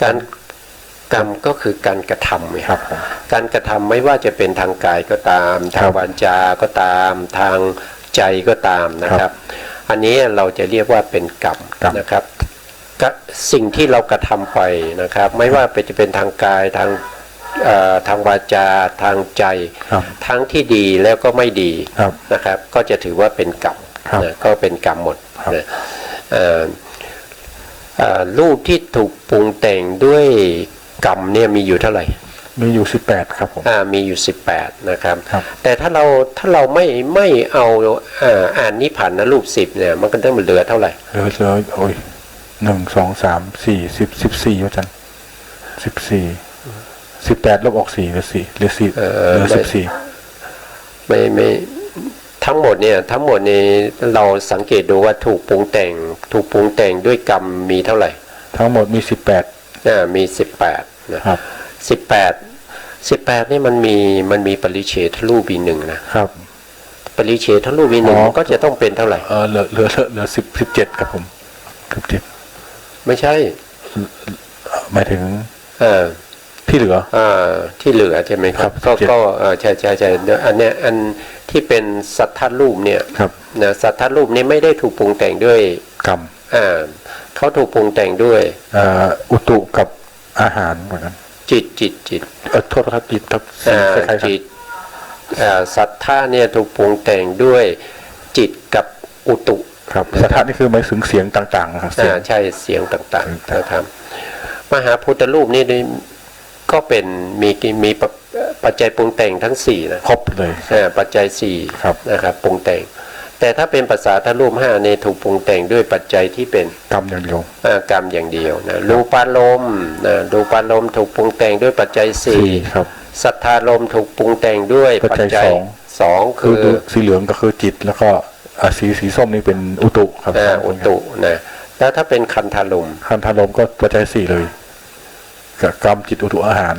การกรรมก็คือการกระทำครับการกระทำไม่ว่าจะเป็นทางกายก็ตามทางวาจาก็ตามทางใจก็ตามนะครับอันนี้เราจะเรียกว่าเป็นกรรมนะครับสิ่งที่เรากระทำไปนะครับไม่ว่าจะเป็นทางกายทางวาจาทางใจทั้งที่ดีแล้วก็ไม่ดีนะครับก็จะถือว่าเป็นกรรมนะก็เป็นกรรมหมดนะรูปที่ถูกปรุงแต่งด้วยกรรมเนี่ยมีอยู่เท่าไหร่มีอยู่18ครับผมมีอยู่18นะครับแต่ถ้าเราไม่เอาอ่านนิพพานรูป10เนี่ยมันก็ต้องเหลือเท่าไหร่เหลือโอ้ย1 2 3 4 10 14ว่าจัง14 18ลบออก4เหลือ4เหลือ14ไม่ทั้งหมดเนี่ยเราสังเกตดูว่าถูกปรุงแต่งด้วยกรรมมีเท่าไหร่ทั้งหมดมี18มี18นะครับ18นี่มันมีปริเฉทรูปอีกหนึ่งนะครับปริเฉทรูปอีกหนึ่งก็จะต้องเป็นเท่าไหร่เหลือ17ครับผม17ไม่ใช่หมายถึงที่เหลือที่เหลือใช่ไหมครับก็ใช่อันเนี้ยอันที่เป็นสัทธารูปเนี่ยนะสัทธารูปนี้ไม่ได้ถูกปรุงแต่งด้วยกรรมเขาถูกปรุงแต่งด้วยอุตุกับอาหารเหมือนกันจิตโทษครับจิตครับจิตสัทธาเนี่ยถูกปรุงแต่งด้วยจิตกับอุตุครับสัทธานี่คือหมายถึงเสียงต่างๆนะครับใช่เสียงต่างๆนะครับมหาพุทธรูปนี่ก็เป็นมีปัจจัยปรุงแต่งทั้ง4นะครบเลยปัจจัย4นะครับปรุงแต่งแต่ถ้าเป็นภาษาทรูป5เนี่ยถูกปรุงแต่งด้วยปัจจัยที่เป็นกรรมอย่างเดียวกรรมอย่างเดียวนะรูปารมณ์รูปารมณ์ถูกปรุงแต่งด้วยปัจจัย4ครับสัทธารมณ์ถูกปรุงแต่งด้วยปัจจัย2คือสีเหลืองก็คือจิตแล้วก็สีส้มนี่เป็นอุตุครับอุตุนะแล้วถ้าเป็นคันธารมณ์ก็ปัจจัย4เลยกรรมจิตอุตุอาหาร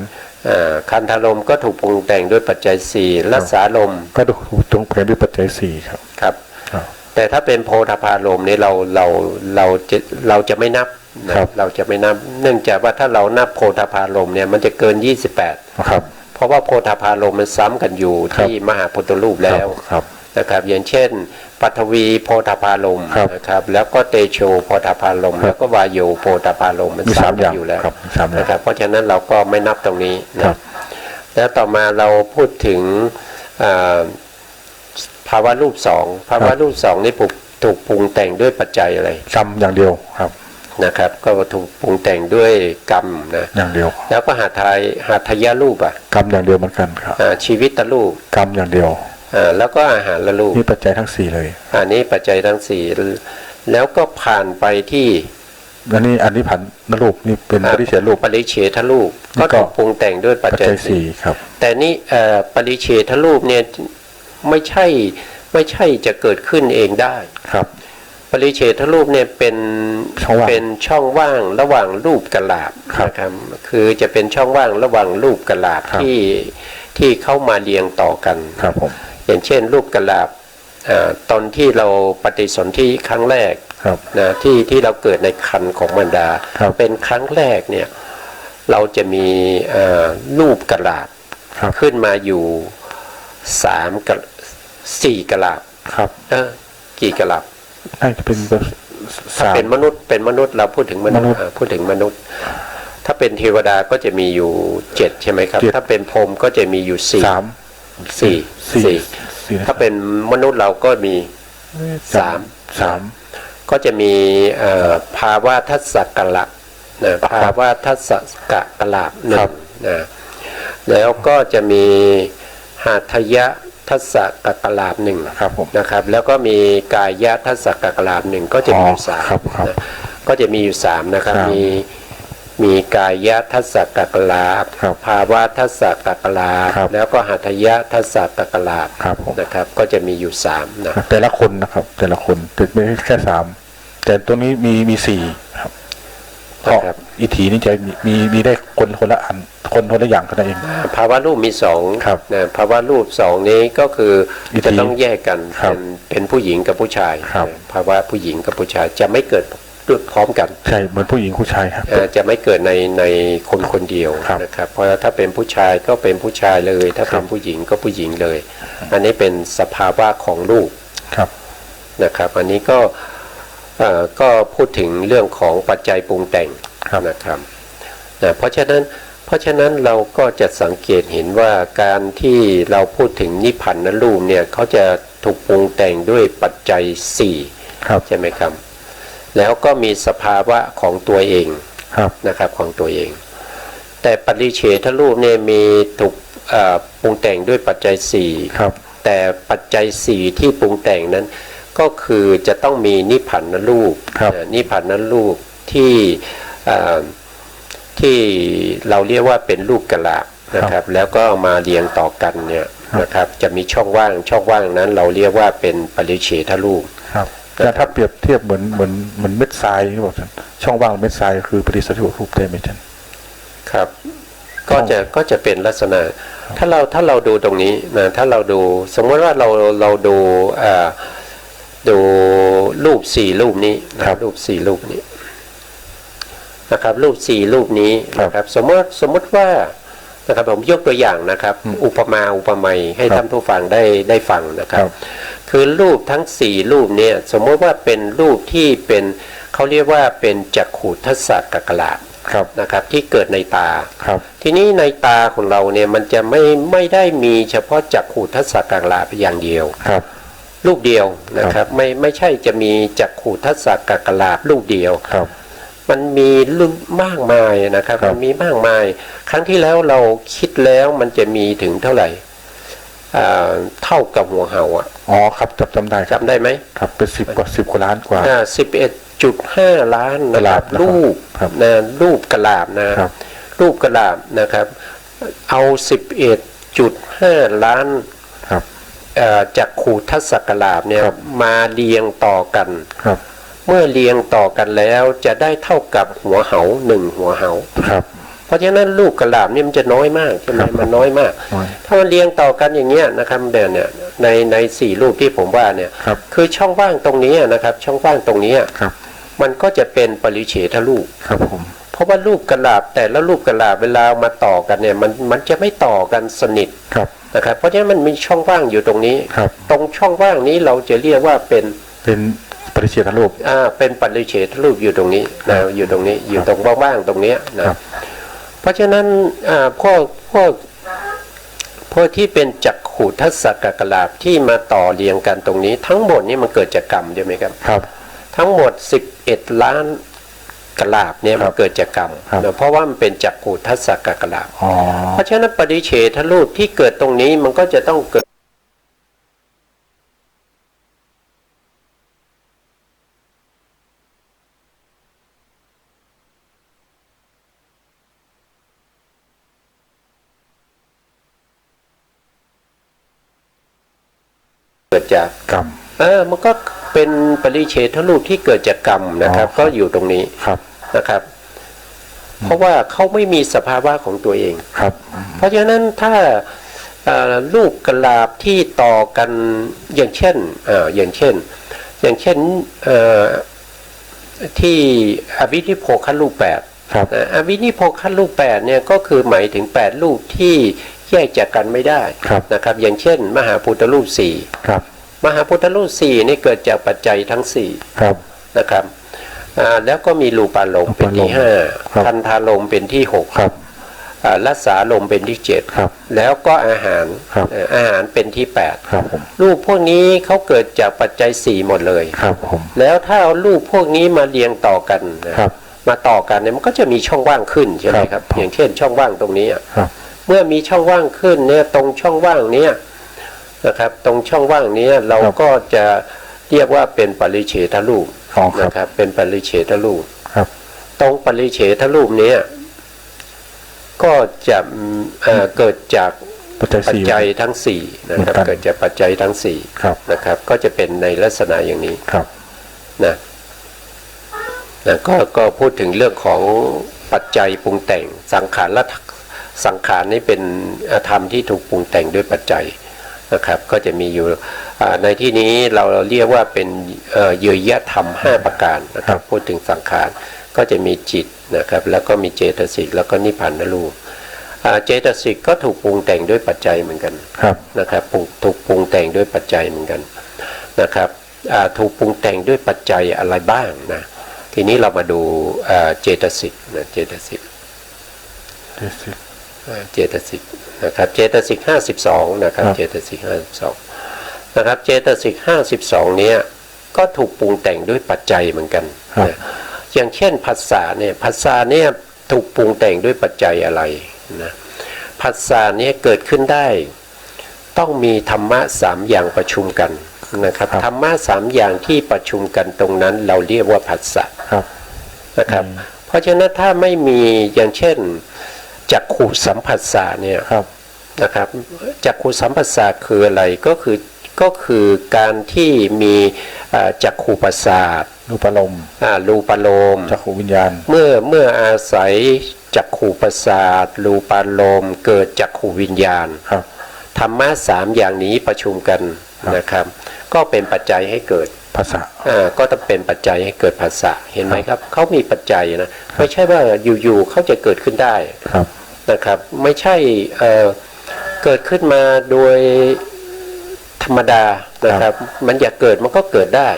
คันธารมณ์ก็ถูกปรุงแต่งด้วยปัจจัย4รัสสารมณ์ก็ถูกปรุงแต่งด้วยปัจจัย4ครับแต่ถ้าเป็นโพธพารมณ์นี่เราจะไม่นับเราจะไม่นับเนื่องจากว่าถ้าเรานับโพธพารมณ์เนี่ยมันจะเกิน28ครับเพราะว่าโพธพารมณ์มันซ้ำกันอยู่ที่มหาพุทธรูปแล้วนะครับอย่างเช่นปัทวีโพธพารมณ์นะครับแล้วก็เตโชโพธพารมณ์แล้วก็วายโยโพธพารมณ์มันซ้ำกันอยู่แล้วนะครับเพราะฉะนั้นเราก็ไม่นับตรงนี้นะแล้วต่อมาเราพูดถึงภาวะรูป2ภาวะรูป2นี่ถูกปรุงแต่งด้วยปัจจัยอะไรกรรมอย่างเดียวครับนะครับก็ถูกปรุงแต่งด้วยกรรมนะอย่างเดียวแล้วก็หัตถยรูปกรรมอย่างเดียวเหมือนกันครับชีวิตรูปกรรมอย่างเดียวแล้วก็อาหารรูปนี่ปัจจัยทั้ง4เลยอันนี้ปัจจัยทั้ง4แล้วก็ผ่านไปที่อันนี้ผ่านนรูปนี่เป็นปริเฉทรูปก็ถูกปรุงแต่งด้วยปัจจัย4ครับแต่นี่ปริเฉทรูปเนี่ยไม่ใช่จะเกิดขึ้นเองได้ครับปริเฉทรูปเนี่ยเป็นช่องว่างระหว่างรูปกลาบนะครับคือจะเป็นช่องว่างระหว่างรูปกลาบที่เข้ามาเรียงต่อกันครับผมอย่างเช่นรูปกลาบตอนที่เราปฏิสนธิครั้งแรกนะที่เราเกิดในครรภ์ของมารดาเป็นครั้งแรกเนี่ยเราจะมีรูปกลาบขึ้นมาอยู่4กลาบครับกี่กลาบน่าจะเป็น ถ้าเป็นมนุษย์เราพูดถึงมนุษย์พูดถึงมนุษย์ถ้าเป็นเทวดาก็จะมีอยู่7ใช่ไหมครับถ้าเป็นพรหมก็จะมีอยู่4ถ้าเป็นมนุษย์เราก็มี3ก็จะมีภาวะทัสสะกะละนะภาวะทัสสะกะลาบหนึ่งนะแล้วก็จะมีหาทยะทัสสะกะลาบหนึ่งนะครับแล้วก็มีกายะทัสสะกะลาบหนึ่งก็จะมีอยู่3นะก็จะมีอยู่3นะครับมีกายะทัสสะกะลาบภาวะทัสสะกะลาบแล้วก็หาทยะทัสสะกะลาบนะครับก็จะมีอยู่3นะแต่ละคนนะครับแต่ละคนไม่ใช่แค่3แต่ตรงนี้มี4ครับเพราะอิทธินี่จะมีได้คนละอันคนละอย่างกันเองภาวะรูปมี2นะภาวะรูป2นี้ก็คือจะต้องแยกกันเป็นผู้หญิงกับผู้ชายภาวะผู้หญิงกับผู้ชายจะไม่เกิดพร้อมกันใช่เหมือนผู้หญิงผู้ชายครับจะไม่เกิดในคนเดียวนะครับเพราะถ้าเป็นผู้ชายก็เป็นผู้ชายเลยถ้าเป็นผู้หญิงก็ผู้หญิงเลยอันนี้เป็นสภาวะของรูปนะครับอันนี้ก็พูดถึงเรื่องของปัจจัยปรุงแต่งนะครับเพราะฉะนั้นเราก็จะสังเกตเห็นว่าการที่เราพูดถึงนิพพานรูปเนี่ยเขาจะถูกปรุงแต่งด้วยปัจจัย4ใช่ไหมครับแล้วก็มีสภาวะของตัวเองนะครับของตัวเองแต่ปริเฉทรูปเนี่ยมีถูกปรุงแต่งด้วยปัจจัย4แต่ปัจจัย4ที่ปรุงแต่งนั้นก็คือจะต้องมีนิพพานรูปนิพพานรูปที่เราเรียกว่าเป็นรูปกะลานะครับแล้วก็มาเรียงต่อกันเนี่ยนะครับจะมีช่องว่างนั้นเราเรียกว่าเป็นปริเฉทรูปแต่ถ้าเปรียบเทียบเหมือนเม็ดทรายที่บอกท่านช่องว่างเม็ดทรายคือปริเฉทรูปได้ไหมท่านครับก็จะเป็นลักษณะถ้าเราดูตรงนี้นะถ้าเราดูสมมติว่าเราดูรูป4รูปนี้รูป4รูปนี้นะครับรูป4รูปนี้นะครับสมมติว่านะครับผมยกตัวอย่างนะครับอุปไมยให้ท่านผู้ฟังได้ฟังนะครับคือรูปทั้ง4รูปนี้สมมติว่าเป็นรูปที่เป็นเขาเรียกว่าเป็นจักขุทัสสะกะลาบนะครับที่เกิดในตาทีนี้ในตาของเราเนี่ยมันจะไม่ได้มีเฉพาะจักขุทัสสะกะลาบอย่างเดียวรูปเดียวนะครับไม่ใช่จะมีจักขุทัสสะกะลาบรูปเดียวมันมีรูปมากมายนะครับมันมีมากมายครั้งที่แล้วเราคิดแล้วมันจะมีถึงเท่าไหร่เท่ากับหัวเห่าอ๋อครับจำได้ไหมครับเป็น10 กว่าล้านกว่า11.5 ล้านนะครับรูปนะรูปกะลาบนะรูปกะลาบนะครับเอา11.5 ล้านจากขูทัสสะกะลาบเนี่ยมาเรียงต่อกันเมื่อเรียงต่อกันแล้วจะได้เท่ากับหัวเห่า1หัวเห่าเพราะฉะนั้นลูกกะลาบนี่มันจะน้อยมากใช่ไหมมันน้อยมากถ้ามันเรียงต่อกันอย่างเงี้ยนะครับเนี่ยใน4รูปที่ผมว่าเนี่ยคือช่องว่างตรงนี้นะครับช่องว่างตรงนี้มันก็จะเป็นปริเฉทรูปเพราะว่ารูปกะลาบแต่ละรูปกะลาบเวลามาต่อกันเนี่ยมันจะไม่ต่อกันสนิทนะครับเพราะฉะนั้นมันมีช่องว่างอยู่ตรงนี้ตรงช่องว่างนี้เราจะเรียกว่าเป็นปริเฉทรูปเป็นปริเฉทรูปอยู่ตรงนี้นะอยู่ตรงนี้อยู่ตรงว่างๆตรงนี้นะเพราะฉะนั้นพวกที่เป็นจักขุทัสสะกะลาบที่มาต่อเรียงกันตรงนี้ทั้งหมดนี้มันเกิดจากกรรมใช่ไหมครับทั้งหมด11 ล้านกะลาบเนี่ยมันเกิดจากกรรมเพราะว่ามันเป็นจักขุทัสสะกะลาบเพราะฉะนั้นปริเฉทรูปที่เกิดตรงนี้มันก็จะต้องเกิดจากกรรมมันก็เป็นปริเฉทรูปที่เกิดจากกรรมนะครับก็อยู่ตรงนี้นะครับเพราะว่าเขาไม่มีสภาวะของตัวเองเพราะฉะนั้นถ้าลูกกะลาบที่ต่อกันอย่างเช่นที่อวินิโพคลูก8อวินิโพคลูก8เนี่ยก็คือหมายถึง8ลูกที่แยกจากกันไม่ได้นะครับอย่างเช่นมหาพุทธรูป4มหาพุทธรูป4นี่เกิดจากปัจจัยทั้ง4นะครับ แล้วก็มีรูปารมณ์เป็นที่ ครับ 5 คันธารมณ์เป็นที่ 6 ครับ รัสสาลมเป็นที่ ครับ 7 แล้วก็อาหาร ครับ อาหารเป็นที่ ครับผม 8 รูปพวกนี้เขาเกิดจากปัจจัย4หมดเลย ครับผม แล้วถ้าเอารูปพวกนี้มาเรียงต่อกันนะครับ มาต่อกันเนี่ยมันก็จะมีช่องว่างขึ้นใช่ไหมครับ อย่างเช่นช่องว่างตรงนี้ ครับ เมื่อมีช่องว่างขึ้นเนี่ยตรงช่องว่างเนี้ยนะครับตรงช่องว่างนี้เราก็จะเรียกว่าเป็นปริเฉทรูป อ๋อครับ นะครับเป็นปริเฉทรูป ครับ ตรงปริเฉทรูปเนี้ยก็จะเกิดจาก ปัจจัย ปัจ สี่ จัยทั้ง4นะครับ เหมือนกัน เกิดจากปัจจัยทั้ง ครับ 4นะครับก็จะเป็นในลักษณะอย่างนี้ ครับ นะก็พูดถึงเรื่องของปัจจัยปรุงแต่งสังขารและสังขารนี่เป็นธรรมที่ถูกปรุงแต่งด้วยปัจจัยนะครับก็จะมีอยู่ในที่นี้เราเรียกว่าเป็นเยยะธรรม5ประการนะครับพูดถึงสังขารก็จะมีจิตนะครับแล้วก็มีเจตสิกแล้วก็นิพพานรูปเจตสิกก็ถูกปรุงแต่งด้วยปัจจัยเหมือนกัน ครับ นะครับถูกปรุงแต่งด้วยปัจจัยเหมือนกันนะครับถูกปรุงแต่งด้วยปัจจัยอะไรบ้างนะทีนี้เรามาดูเจตสิกนะเจตสิกนะครับเจตสิก52นะครับเจตสิก52นะครับเจตสิก52เนี้ยก็ถูกปรุงแต่งด้วยปัจจัยเหมือนกันนะอย่างเช่นภาษาเนี่ยภาษาเนี่ยถูกปรุงแต่งด้วยปัจจัยอะไรนะภาษาเนี่ยเกิดขึ้นได้ต้องมีธรรมะ3อย่างประชุมกันนะครับธรรมะ3อย่างที่ประชุมกันตรงนั้นเราเรียกว่าภาษานะครับเพราะฉะนั้นถ้าไม่มีอย่างเช่นจักขุสัมผัสสะเนี่ยนะครับจักขุสัมผัสสะคืออะไรก็คือการที่มีจักขุประสาทรูปารมณ์ รูปารมณ์ จักขูวิญญาณ เมื่ออาศัยจักขุประสาทรูปารมณ์เกิดจักขุวิญญาณธรรมะ3อย่างนี้ประชุมกันนะครับก็เป็นปัจจัยให้เกิดภาษาก็ต้องเป็นปัจจัยให้เกิดภาษาเห็นไหมครับเขามีปัจจัยนะไม่ใช่ว่าอยู่ๆเขาจะเกิดขึ้นได้นะครับไม่ใช่เกิดขึ้นมาโดยธรรมดานะครับมันอยากเกิดมันก็เกิดได้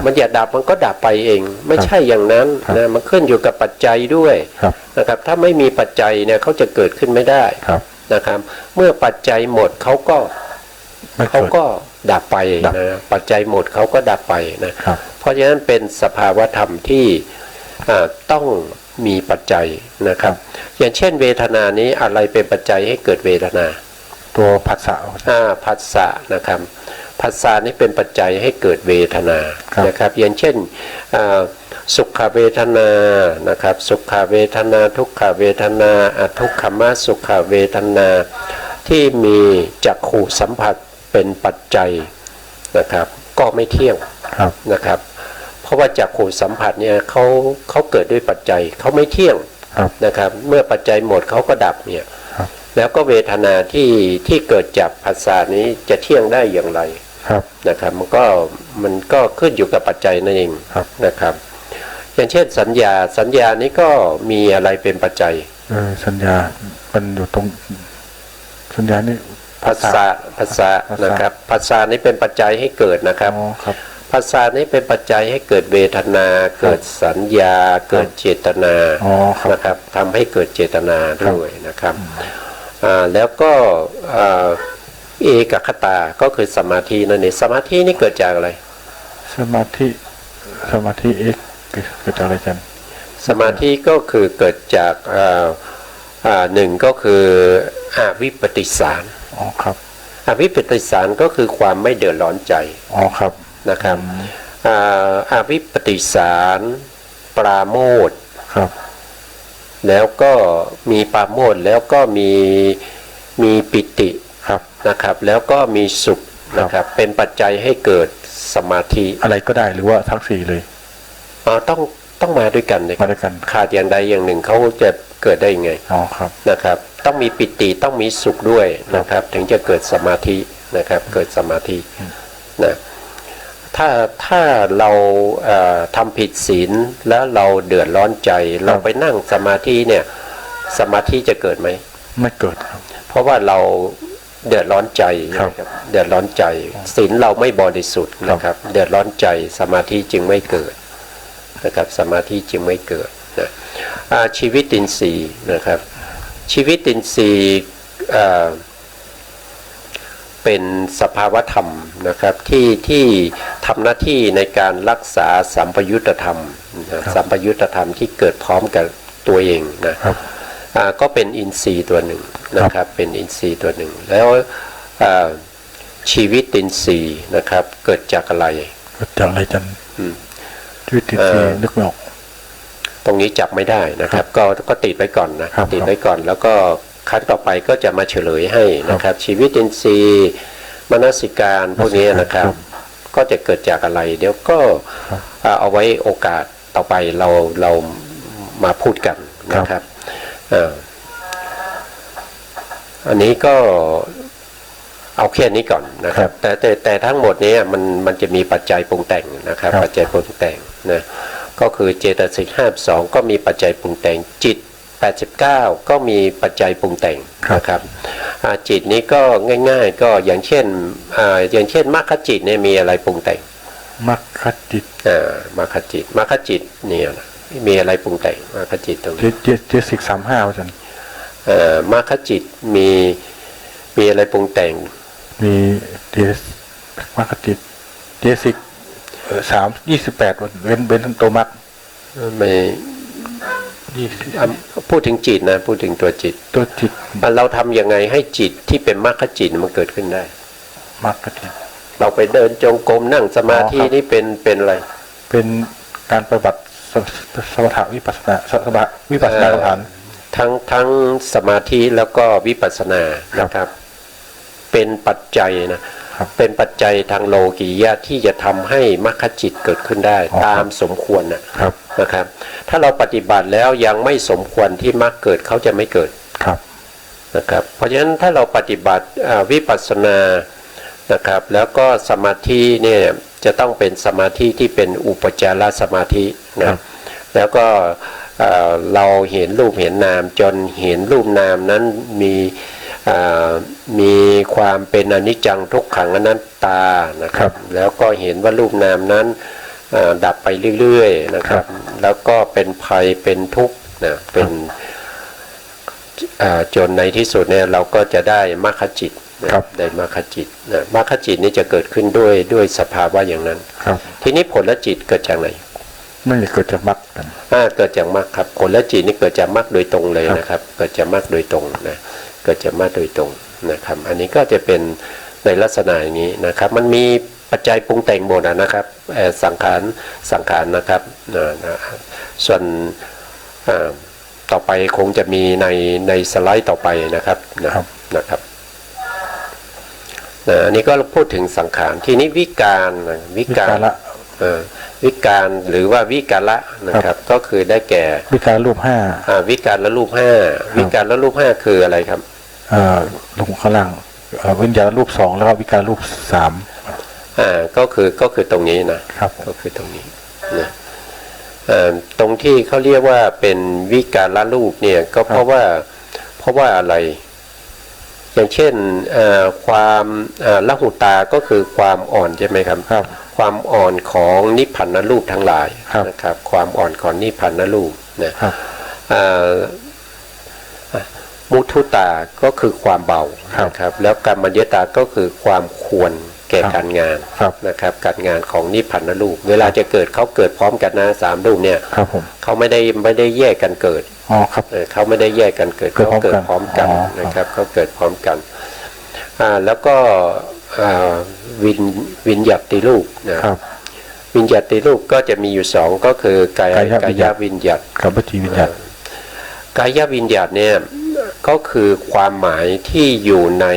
มันอยากดับมันก็ดับไปเองไม่ใช่อย่างนั้นนะมันขึ้นอยู่กับปัจจัยด้วยนะครับถ้าไม่มีปัจจัยเนี่ยเขาจะเกิดขึ้นไม่ได้นะครับเมื่อปัจจัยหมดเขาก็ดับไปนะปัจจัยหมดเขาก็ดับไปนะเพราะฉะนั้นเป็นสภาวธรรมที่ต้องมีปัจจัยนะครับอย่างเช่นเวทนานี้อะไรเป็นปัจจัยให้เกิดเวทนาตัวผัสสะผัสสะนะครับผัสสะนี้เป็นปัจจัยให้เกิดเวทนานะครับอย่างเช่นสุขเวทนานะครับสุขเวทนาทุกขเวทนาทุกขมสุขเวทนาที่มีจักขุสัมผัสเป็นปัจจัยนะครับก็ไม่เที่ยงนะครับเพราะว่าจักขุสัมผัสเนี่ยเขาเกิดด้วยปัจจัยเขาไม่เที่ยงนะครับเมื่อปัจจัยหมดเขาก็ดับเนี่ยแล้วก็เวทนาที่เกิดจากภาษานี้จะเที่ยงได้อย่างไรนะครับมันก็ขึ้นอยู่กับปัจจัยนั่นเองนะครับอย่างเช่นสัญญานี้ก็มีอะไรเป็นปัจจัยสัญญามันอยู่ตรงสัญญานี่ภาษานะครับภาษานี้เป็นปัจจัยให้เกิดนะครับภาษานี้เป็นปัจจัยให้เกิดเวทนาเกิดสัญญาเกิดเจตนานะครับทำให้เกิดเจตนาด้วยนะครับแล้วก็เอกคตาก็คือสมาธินั่นเองสมาธินี่เกิดจากอะไรสมาธิเอกเกิดจากอะไรกันสมาธิก็คือเกิดจากหนึ่งก็คืออวิปปิสารอวิปปิสารก็คือความไม่เดือดร้อนใจนะครับอวิปปิสารปราโมทย์แล้วก็มีปราโมทย์แล้วก็มีปิตินะครับแล้วก็มีสุขนะครับเป็นปัจจัยให้เกิดสมาธิอะไรก็ได้หรือว่าทั้ง4เลยต้องมาด้วยกันเลยขาดอย่างใดอย่างหนึ่งเขาจะเกิดได้ยังไงนะครับต้องมีปิติต้องมีสุขด้วยนะครับถึงจะเกิดสมาธินะครับเกิดสมาธินะถ้าเราทำผิดศีลแล้วเราเดือดร้อนใจเราไปนั่งสมาธิเนี่ยสมาธิจะเกิดไหมไม่เกิดครับเพราะว่าเราเดือดร้อนใจนะครับเดือดร้อนใจศีลเราไม่บริสุทธิ์นะครับเดือดร้อนใจสมาธิจึงไม่เกิด นะครับสมาธิจึงไม่เกิดนะชีวิตอินทรีย์นะครับชีวิตอินทรีย์เป็นสภาวธรรมนะครับที่ทำหน้าที่ในการรักษาสัมปยุตธรรมนะสัมปยุตธรรมที่เกิดพร้อมกับตัวเองนะก็เป็นอินทรีย์ตัวหนึ่งนะครับเป็นอินทรีย์ตัวหนึ่งแล้วชีวิตอินทรีย์นะครับเกิดจากอะไรเกิดจากอะไรจันชีวิตอินทรีย์นึกไม่ออกตรงนี้จับไม่ได้นะครับก็ติดไว้ก่อนนะติดไว้ก่อนแล้วก็ครั้งต่อไปก็จะมาเฉลยให้นะครับชีวิตอินทรีย์มนสิการพวกนี้นะครับก็จะเกิดจากอะไรเดี๋ยวก็เอาไว้โอกาสต่อไปเรามาพูดกันนะครับอันนี้ก็เอาแค่นี้ก่อนนะครับแต่ทั้งหมดนี้มันจะมีปัจจัยปรุงแต่งนะครับปัจจัยปรุงแต่งนะก็คือเจตสิก52ก็มีปัจจัยปรุงแต่งจิต89ก็มีปัจจัยปรุงแต่งนะครับจิตนี้ก็ง่ายๆก็อย่างเช่นมรรคจิตเนี่ยมีอะไรปรุงแต่งมรรคจิตมรรคจิตเนี่ยมีอะไรปรุงแต่งมรรคจิตตรงนี้เจตสิก35อาจารย์มรรคจิตมีอะไรปรุงแต่งมีมรรคจิตเจตสิก28วันเว้นตัวมรรคไม่พูดถึงจิตนะพูดถึงตัวจิตเราทำยังไงให้จิตที่เป็นมรรคจิตมันเกิดขึ้นได้มรรคจิตเราไปเดินจงกรมนั่งสมาธินี่เป็นอะไรเป็นการปฏิบัติสมถะวิปัสสนาวิปัสสนากรรมฐานทั้งสมาธิแล้วก็วิปัสสนานะครับเป็นปัจจัยนะเป็นปัจจัยทางโลกียะที่จะทำให้มรรคจิตเกิดขึ้นได้ตามสมควรนะครับถ้าเราปฏิบัติแล้วยังไม่สมควรที่มรรคเกิดเขาจะไม่เกิดนะครับเพราะฉะนั้นถ้าเราปฏิบัติวิปัสสนานะครับแล้วก็สมาธิเนี่ยจะต้องเป็นสมาธิที่เป็นอุปจารสมาธินะแล้วก็เราเห็นรูปเห็นนามจนเห็นรูปนามนั้นมีความเป็นอนิจจังทุกขังอนัตตานะครับแล้วก็เห็นว่ารูปนามนั้นดับไปเรื่อยๆนะครับแล้วก็เป็นภัยเป็นทุกข์นะเป็นจนในที่สุดเนี่ยเราก็จะได้มรรคจิตได้มรรคจิตนะมรรคจิตนี้จะเกิดขึ้นด้วยสภาวะอย่างนั้นทีนี้ผลจิตเกิดจากไหนไม่เกิดจากมรรคเกิดจากมรรคครับผลจิตนี่เกิดจากมรรคโดยตรงเลยนะครับเกิดจากมรรคโดยตรงนะเกิดจากมรรคโดยตรงนะครับอันนี้ก็จะเป็นในลักษณะอย่างนี้นะครับมันมีปัจจัยปรุงแต่งหมดนะครับสังขารนะครับส่วนต่อไปคงจะมีในสไลด์ต่อไปนะครับอันนี้ก็พูดถึงสังขารทีนี้วิการหรือว่าวิการะนะครับก็คือได้แก่วิการรูป5วิการและรูป5วิการและรูป5คืออะไรครับลงข้างล่างวิญญาณรูป2แล้วก็วิการรูป3ก็คือตรงนี้นะครับก็คือตรงนี้นะตรงที่เขาเรียกว่าเป็นวิการละรูปเนี่ยก็เพราะว่าอะไรอย่างเช่นความละหุตาก็คือความอ่อนใช่ไหมครับความอ่อนของนิพพานรูปทั้งหลายนะครับความอ่อนของนิพพานรูปนะมุทุตาก็คือความเบานะครับแล้วกัมมัญญตาก็คือความควรแก่การงานนะครับการงานของนิพพานรูปเวลาจะเกิดเขาเกิดพร้อมกันนะ3รูปเนี่ยเขาไม่ได้แยกกันเกิดเขาไม่ได้แยกกันเกิดเขาเกิดพร้อมกันนะครับเขาเกิดพร้อมกันแล้วก็วิญญัติรูปนะครับวิญญัติรูปก็จะมีอยู่2ก็คือกายวิญญัติกับวจีวิญญัติกายวิญญัติเนี่ยก็คือความหมายที่อยู่ใน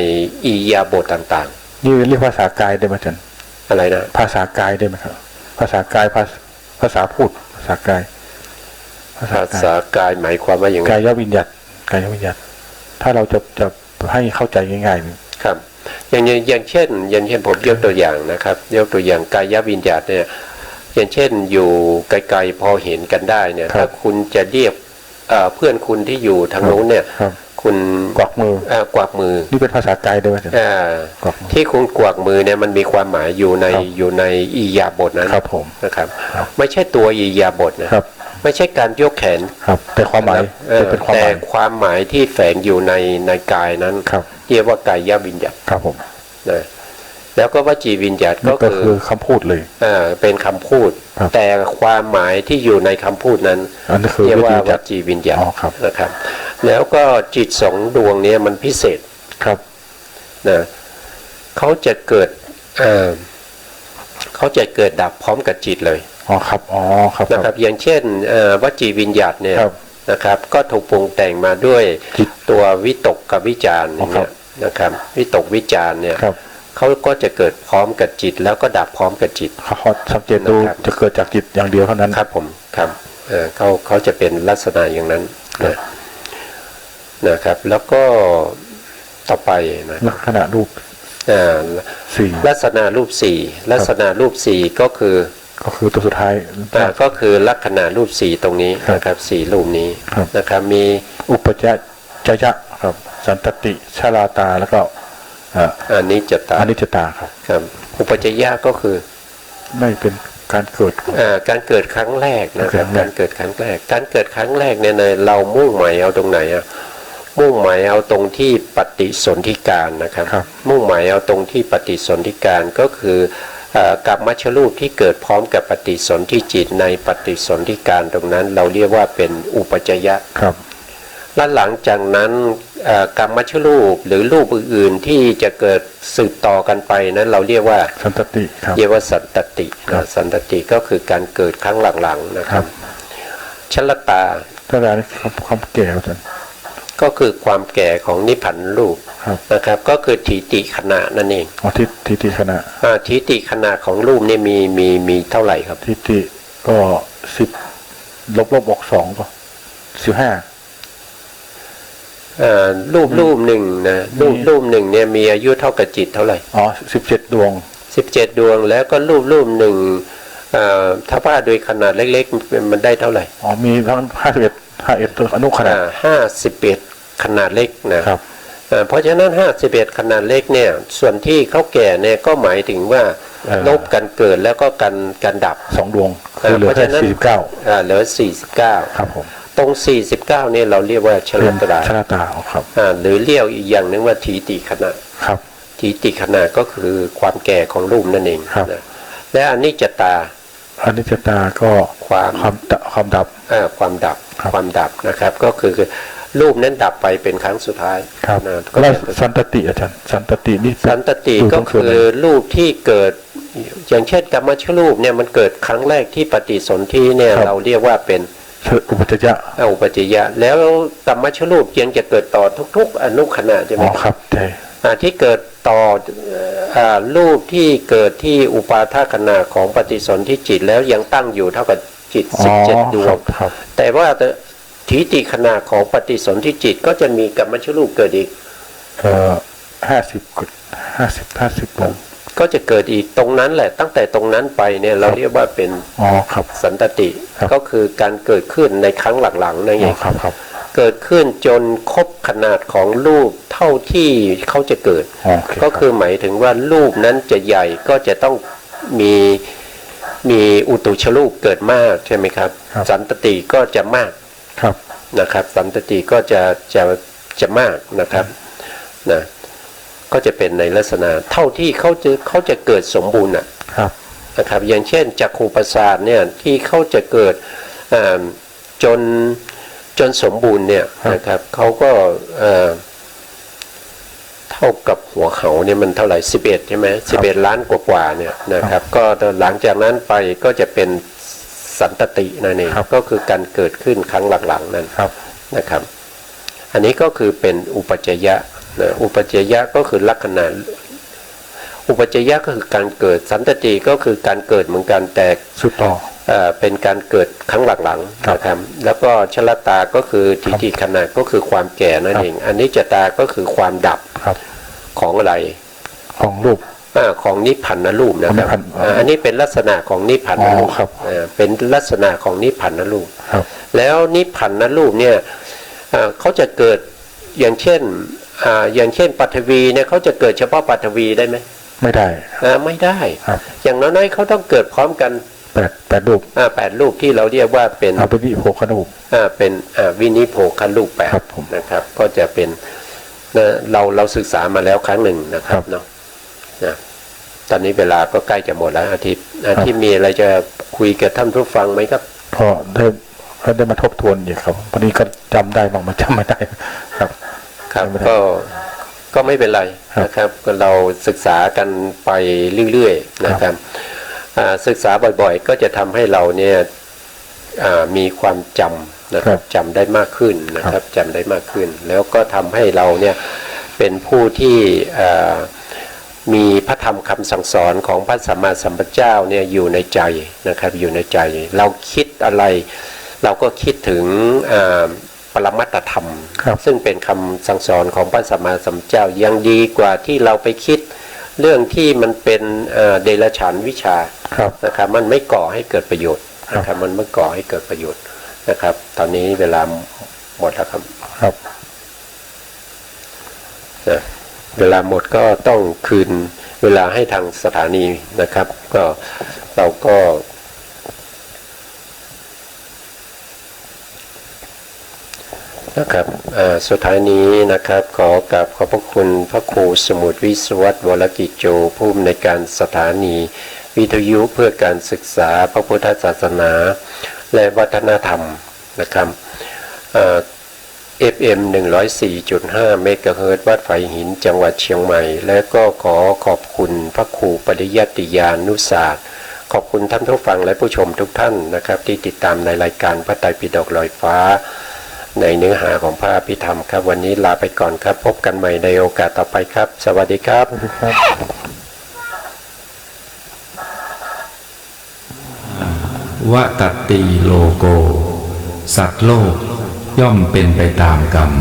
อิริยาบถต่างๆนี่เรียกภาษากายได้ไหมจันอะไรนะภาษากายได้ไหมครับภาษากายภาษาพูดภาษากายหมายความว่าอย่างไรกายวิญญัติถ้าเราจะให้เข้าใจง่ายๆครับอย่างเช่นผมยกตัวอย่างนะครับยกตัวอย่างกายวิญญัติเนี่ยอย่างเช่นอยู่ไกลๆพอเห็นกันได้เนี่ยถ้าคุณจะเรียกเพื่อนคุณที่อยู่ทางโน้นเนี่ย คุณ กวักมือก วักมือ นี่เป็นภาษากายด้วยใช่ไหมกวักมือ ที่คุณกวักมือเนี่ยมันมีความหมายอยู่ใน ครับ อยู่ในอิริยาบถนั้น ครับผม นะครับ ครับ ไม่ใช่ตัวอิริยาบถนะครับ ไม่ใช่การยกแขน ครับแต่ความหมาย นะครับ จะเป็นความห แต่ มาย ความหมายที่แฝงอยู่ในกายนั้น ครับ เรียกว่ากายวิญญัต ครับผม นะแล้วก็วจีวิญญัต นี่ ก็ ก็คือคำพูดเลย เป็นคำพูด ครับ แต่ความหมายที่อยู่ในคำพูดนั้น อันนี้คือ เรียกว่าว วิญญัติ จีวิญญัต อ๋อครับ นะครับ แล้วก็จิตสองดวงเนี้มันพิเศษ ครับ นะเขาจะเกิดเขาจะเกิดดับพร้อมกับจิตเลย อ๋อครับอ๋อครับ นะครับอย่างเช่นวจีวิญญัตเนี่ย ครับ นะครับก็ถูกปรุงแต่งมาด้วย จิต ตัววิตกกับวิจารณ์ อ๋อครับ เนี่ยนะครับวิตกวิจารณ์เนี่ย ครับ เขาก็จะเกิดพร้อมกับจิต แล้วก็ดับพร้อมกับจิต เขาสังเกตดู นะครับ จะเกิดจากจิตอย่างเดียวเท่านั้น ครับผมครับเขาจะเป็นลักษณะอย่างนั้นนะครับ แล้วก็ต่อไปนะ ลักษณะรูป อ่า สี่ ลักษณะรูปสี่ลักษณะรูปสี่ก็คือ ก็คือตัวสุดท้าย ก็คือลักษณะรูปสี่ตรงนี้ ครับ นะครับสี่รูปนี้ ครับ นะครับมี อุปจยะครับสันตติชาลาตาแล้วก็อ่า อนิจจตา อนิจจตาครับ ครับอุปจยะก็คือ ไม่เป็นการเกิด การเกิดครั้งแรกนะครับ ครั้ การ งแรก เกิดครั้งแรกการเกิดครั้งแรกเนี่ยเรามุ่งหมายเอาตรงไหนอะมุ่งหมายเอาตรงที่ปฏิสนธิการนะครับ ครับ มุ่งหมายเอาตรงที่ปฏิสนธิการก็คือกับมัชฌรูปที่เกิดพร้อมกับปฏิสนธิจิตในปฏิสนธิการตรงนั้น เราเรียกว่าเป็นอุปจยะ ครับ และหลังจากนั้นกรรมมัชฌรูปหรือรูปอื่นๆที่จะเกิดสืบต่อกันไปนั้นเราเรียกว่า สันตติครับ เรียกว่าสันตติ ครับ สันตติก็คือการเกิดครั้งหลังๆนะครับชลตา ถ้าการนี้ความแก่อาจารย์ ก็คือความแก่ของนิพพานรูป ครับ นะครับ ก็คือทิฏฐิขณะนั่นเอง อ๋อทิฏฐิขณะ ทิฏฐิขณะของรูปนี่มีเท่าไหร่ครับ ทิฏฐิก็10 ลบออก2ก็15 รูปหนึ่งนะรูปหนึ่งเนี่ยมีอายุเท่ากับจิตเท่าไหร่ อ๋อ17 ดวง 17 ดวงแล้วก็รูปหนึ่งถ้าว่าโดยขนาดเล็กๆมันได้เท่าไหร่ อ๋อมีทั้ง51ตัวอนุขณะ 51ขนาดเล็กนะครับ เพราะฉะนั้น51ขนาดเล็กเนี่ยส่วนที่เขาแก่เนี่ยก็หมายถึงว่าลบกันเกิดแล้วก็กันดับ 2 ดวงคือเหลือแค่49 เหลือ49ครับผม ตรง49เนี่ยเราเรียกว่าชลตรา ชาลาตาครับ หรือเรียกอีกอย่างหนึงว่าทีติขณะ ครับ ทีติขณะก็คือความแก่ของรูปนั่นเอง ครับ นะและอนิจจตา อนิจจตาก็ ความ ความดับ ความดับ ครับ ความดับนะครับ ก็คือรูปนั้นดับไปเป็นครั้งสุดท้าย ครับ นะก็ แล้ว เป็น สันตติอาจารย์สันตตินี่ สันตติก็คือรูปที่เกิด อย่างเช่นกรรมชรูปเนี่ยมันเกิดครั้งแรกที่ปฏิสนธิเนี่ยเราเรียกว่าเป็น อุปจยะ อุปจยะแล้วกรรมชรูปยังจะเกิดต่อทุกๆอนุขณะใช่ไห อ๋ ม อครับใช่ ที่เกิดต่อรูปที่เกิดที่อุปาทขณะของปฏิสนธิจิตแล้วยังตั้งอยู่เท่ากับจิต17 ดวง ครับ แต่ว่าทิฏฐิขณะของปฏิสนธิจิตก็จะมีกรรมชรูปเกิดอีก 50 ดวง ก็จะเกิดอีกตรงนั้นแหละตั้งแต่ตรงนั้นไปเนี่ยเราเรียกว่าเป็น อ๋อครับ สันตติ ครับ ก็คือการเกิดขึ้นในครั้งหลังๆนั่นเอ อ๋อง ครับครับ เกิดขึ้นจนครบขนาดของรูปเท่าที่เขาจะเกิด อ๋อโอเค ก็คือหมายถึงว่ารูปนั้นจะใหญ่ก็จะต้องมีอุตุชรูปเกิดมากใช่ไหมครับ สันตติก็จะมาก ครับ นะครับสันตติก็จะมากนะครับนะก็จะเป็นในลักษณะเท่าที่เขาจะเกิดสมบูรณ์นะครับ นะครับอย่างเช่นจักขุประสาทเนี่ยที่เขาจะเกิดจนสมบูรณ์เนี่ยนะครับเขาก็เท่ากับหัวเขาเนี่ยมันเท่าไหร่11ใช่ไหม11 ล้านกว่าๆเนี่ยนะครับก็หลังจากนั้นไปก็จะเป็นสันตตินั่นเองก็คือการเกิดขึ้นครั้งหลังๆนั้น ครับ นะครับ อันนี้ก็คือเป็นอุปจยะนะอุปจยะก็คือลักษณะอุปจยะก็คือการเกิดสันตติก็คือการเกิดเหมือนกันแต่ สุดต่อ เป็นการเกิดครั้งหลังๆนะครับแล้วก็ชลตาก็คือทิฏฐิขณะก็คือความแก่นั่นเองอันนี้จตาก็คือความดับ ครับ ของอะไร ของรูป ของนิพพานรูปนะครับ ของนิพพาน อันนี้เป็นลักษณะของนิพพานรูป ครับ เป็นลักษณะของนิพพานรูป ครับ แล้วนิพพานรูปเนี่ยเขาจะเกิด อย่างเช่นปฐวีเนี่ยเขาจะเกิดเฉพาะปฐวีได้ไหมไม่ได้ไม่ได้ครับอย่างน้อยๆเขาต้องเกิดพร้อมกัน8รูป8รูปที่เราเรียกว่าเป็นวินิโภครูปเป็นวินิโภครูป8นะครับก็จะเป็นเราศึกษามาแล้วครั้งหนึ่งนะครับเนาะตอนนี้เวลาก็ใกล้จะหมดแล้วอาทิตย์มีอะไรจะคุยกับท่านผู้ฟังไหมครับก็ได้มาทบทวนอีกครับวันนี้ก็จำได้บ้างมาจำไม่ได้ครับก็ไม่เป็นไรนะครับเราศึกษากันไปเรื่อยๆนะครับศึกษาบ่อยๆก็จะทำให้เราเนี่ยมีความจำนะครับจำได้มากขึ้นนะครับจำได้มากขึ้นแล้วก็ทำให้เราเนี่ยเป็นผู้ที่มีพระธรรมคำสั่งสอนของพระสัมมาสัมพุทธเจ้าเนี่ยอยู่ในใจนะครับอยู่ในใจเราคิดอะไรเราก็คิดถึงปรมัตถธรรมซึ่งเป็นคำสั่งสอนของพระสัมมาสัมพุทธเจ้ายังดีกว่าที่เราไปคิดเรื่องที่มันเป็นเดรัจฉานวิชานะครับมันไม่ก่อให้เกิดประโยชน์นะครับมันไม่ก่อให้เกิดประโยชน์นะครับตอนนี้เวลาหมดแล้วครับเวลาหมดก็ต้องคืนเวลาให้ทางสถานีนะครับก็เราก็นะครับสุดท้ายนี้นะครับขอกราบขอบพระคุณพระครูสมุทรวิศวัตรวรกิจโจผู้อำนวยการสถานีวิทยุเพื่อการศึกษาพระพุทธศาสนาและวัฒนธรรมนะครับFM 104.5 เมกะเฮิรตซ์วัดไผ่หินจังหวัดเชียงใหม่และก็ขอบคุณพระครูปริยัติยานุศาสตร์ขอบคุณท่านผู้ฟังและผู้ชมทุกท่านนะครับที่ติดตามในรายการพระไตรปิฎกลอยฟ้าในเนื้อหาของพระอภิธรรมครับวันนี้ลาไปก่อนครับพบกันใหม่ในโอกาสต่อไปครับสวัสดีครับวตัตติโลโกสัตว์โลกย่อมเป็นไปตามกรรม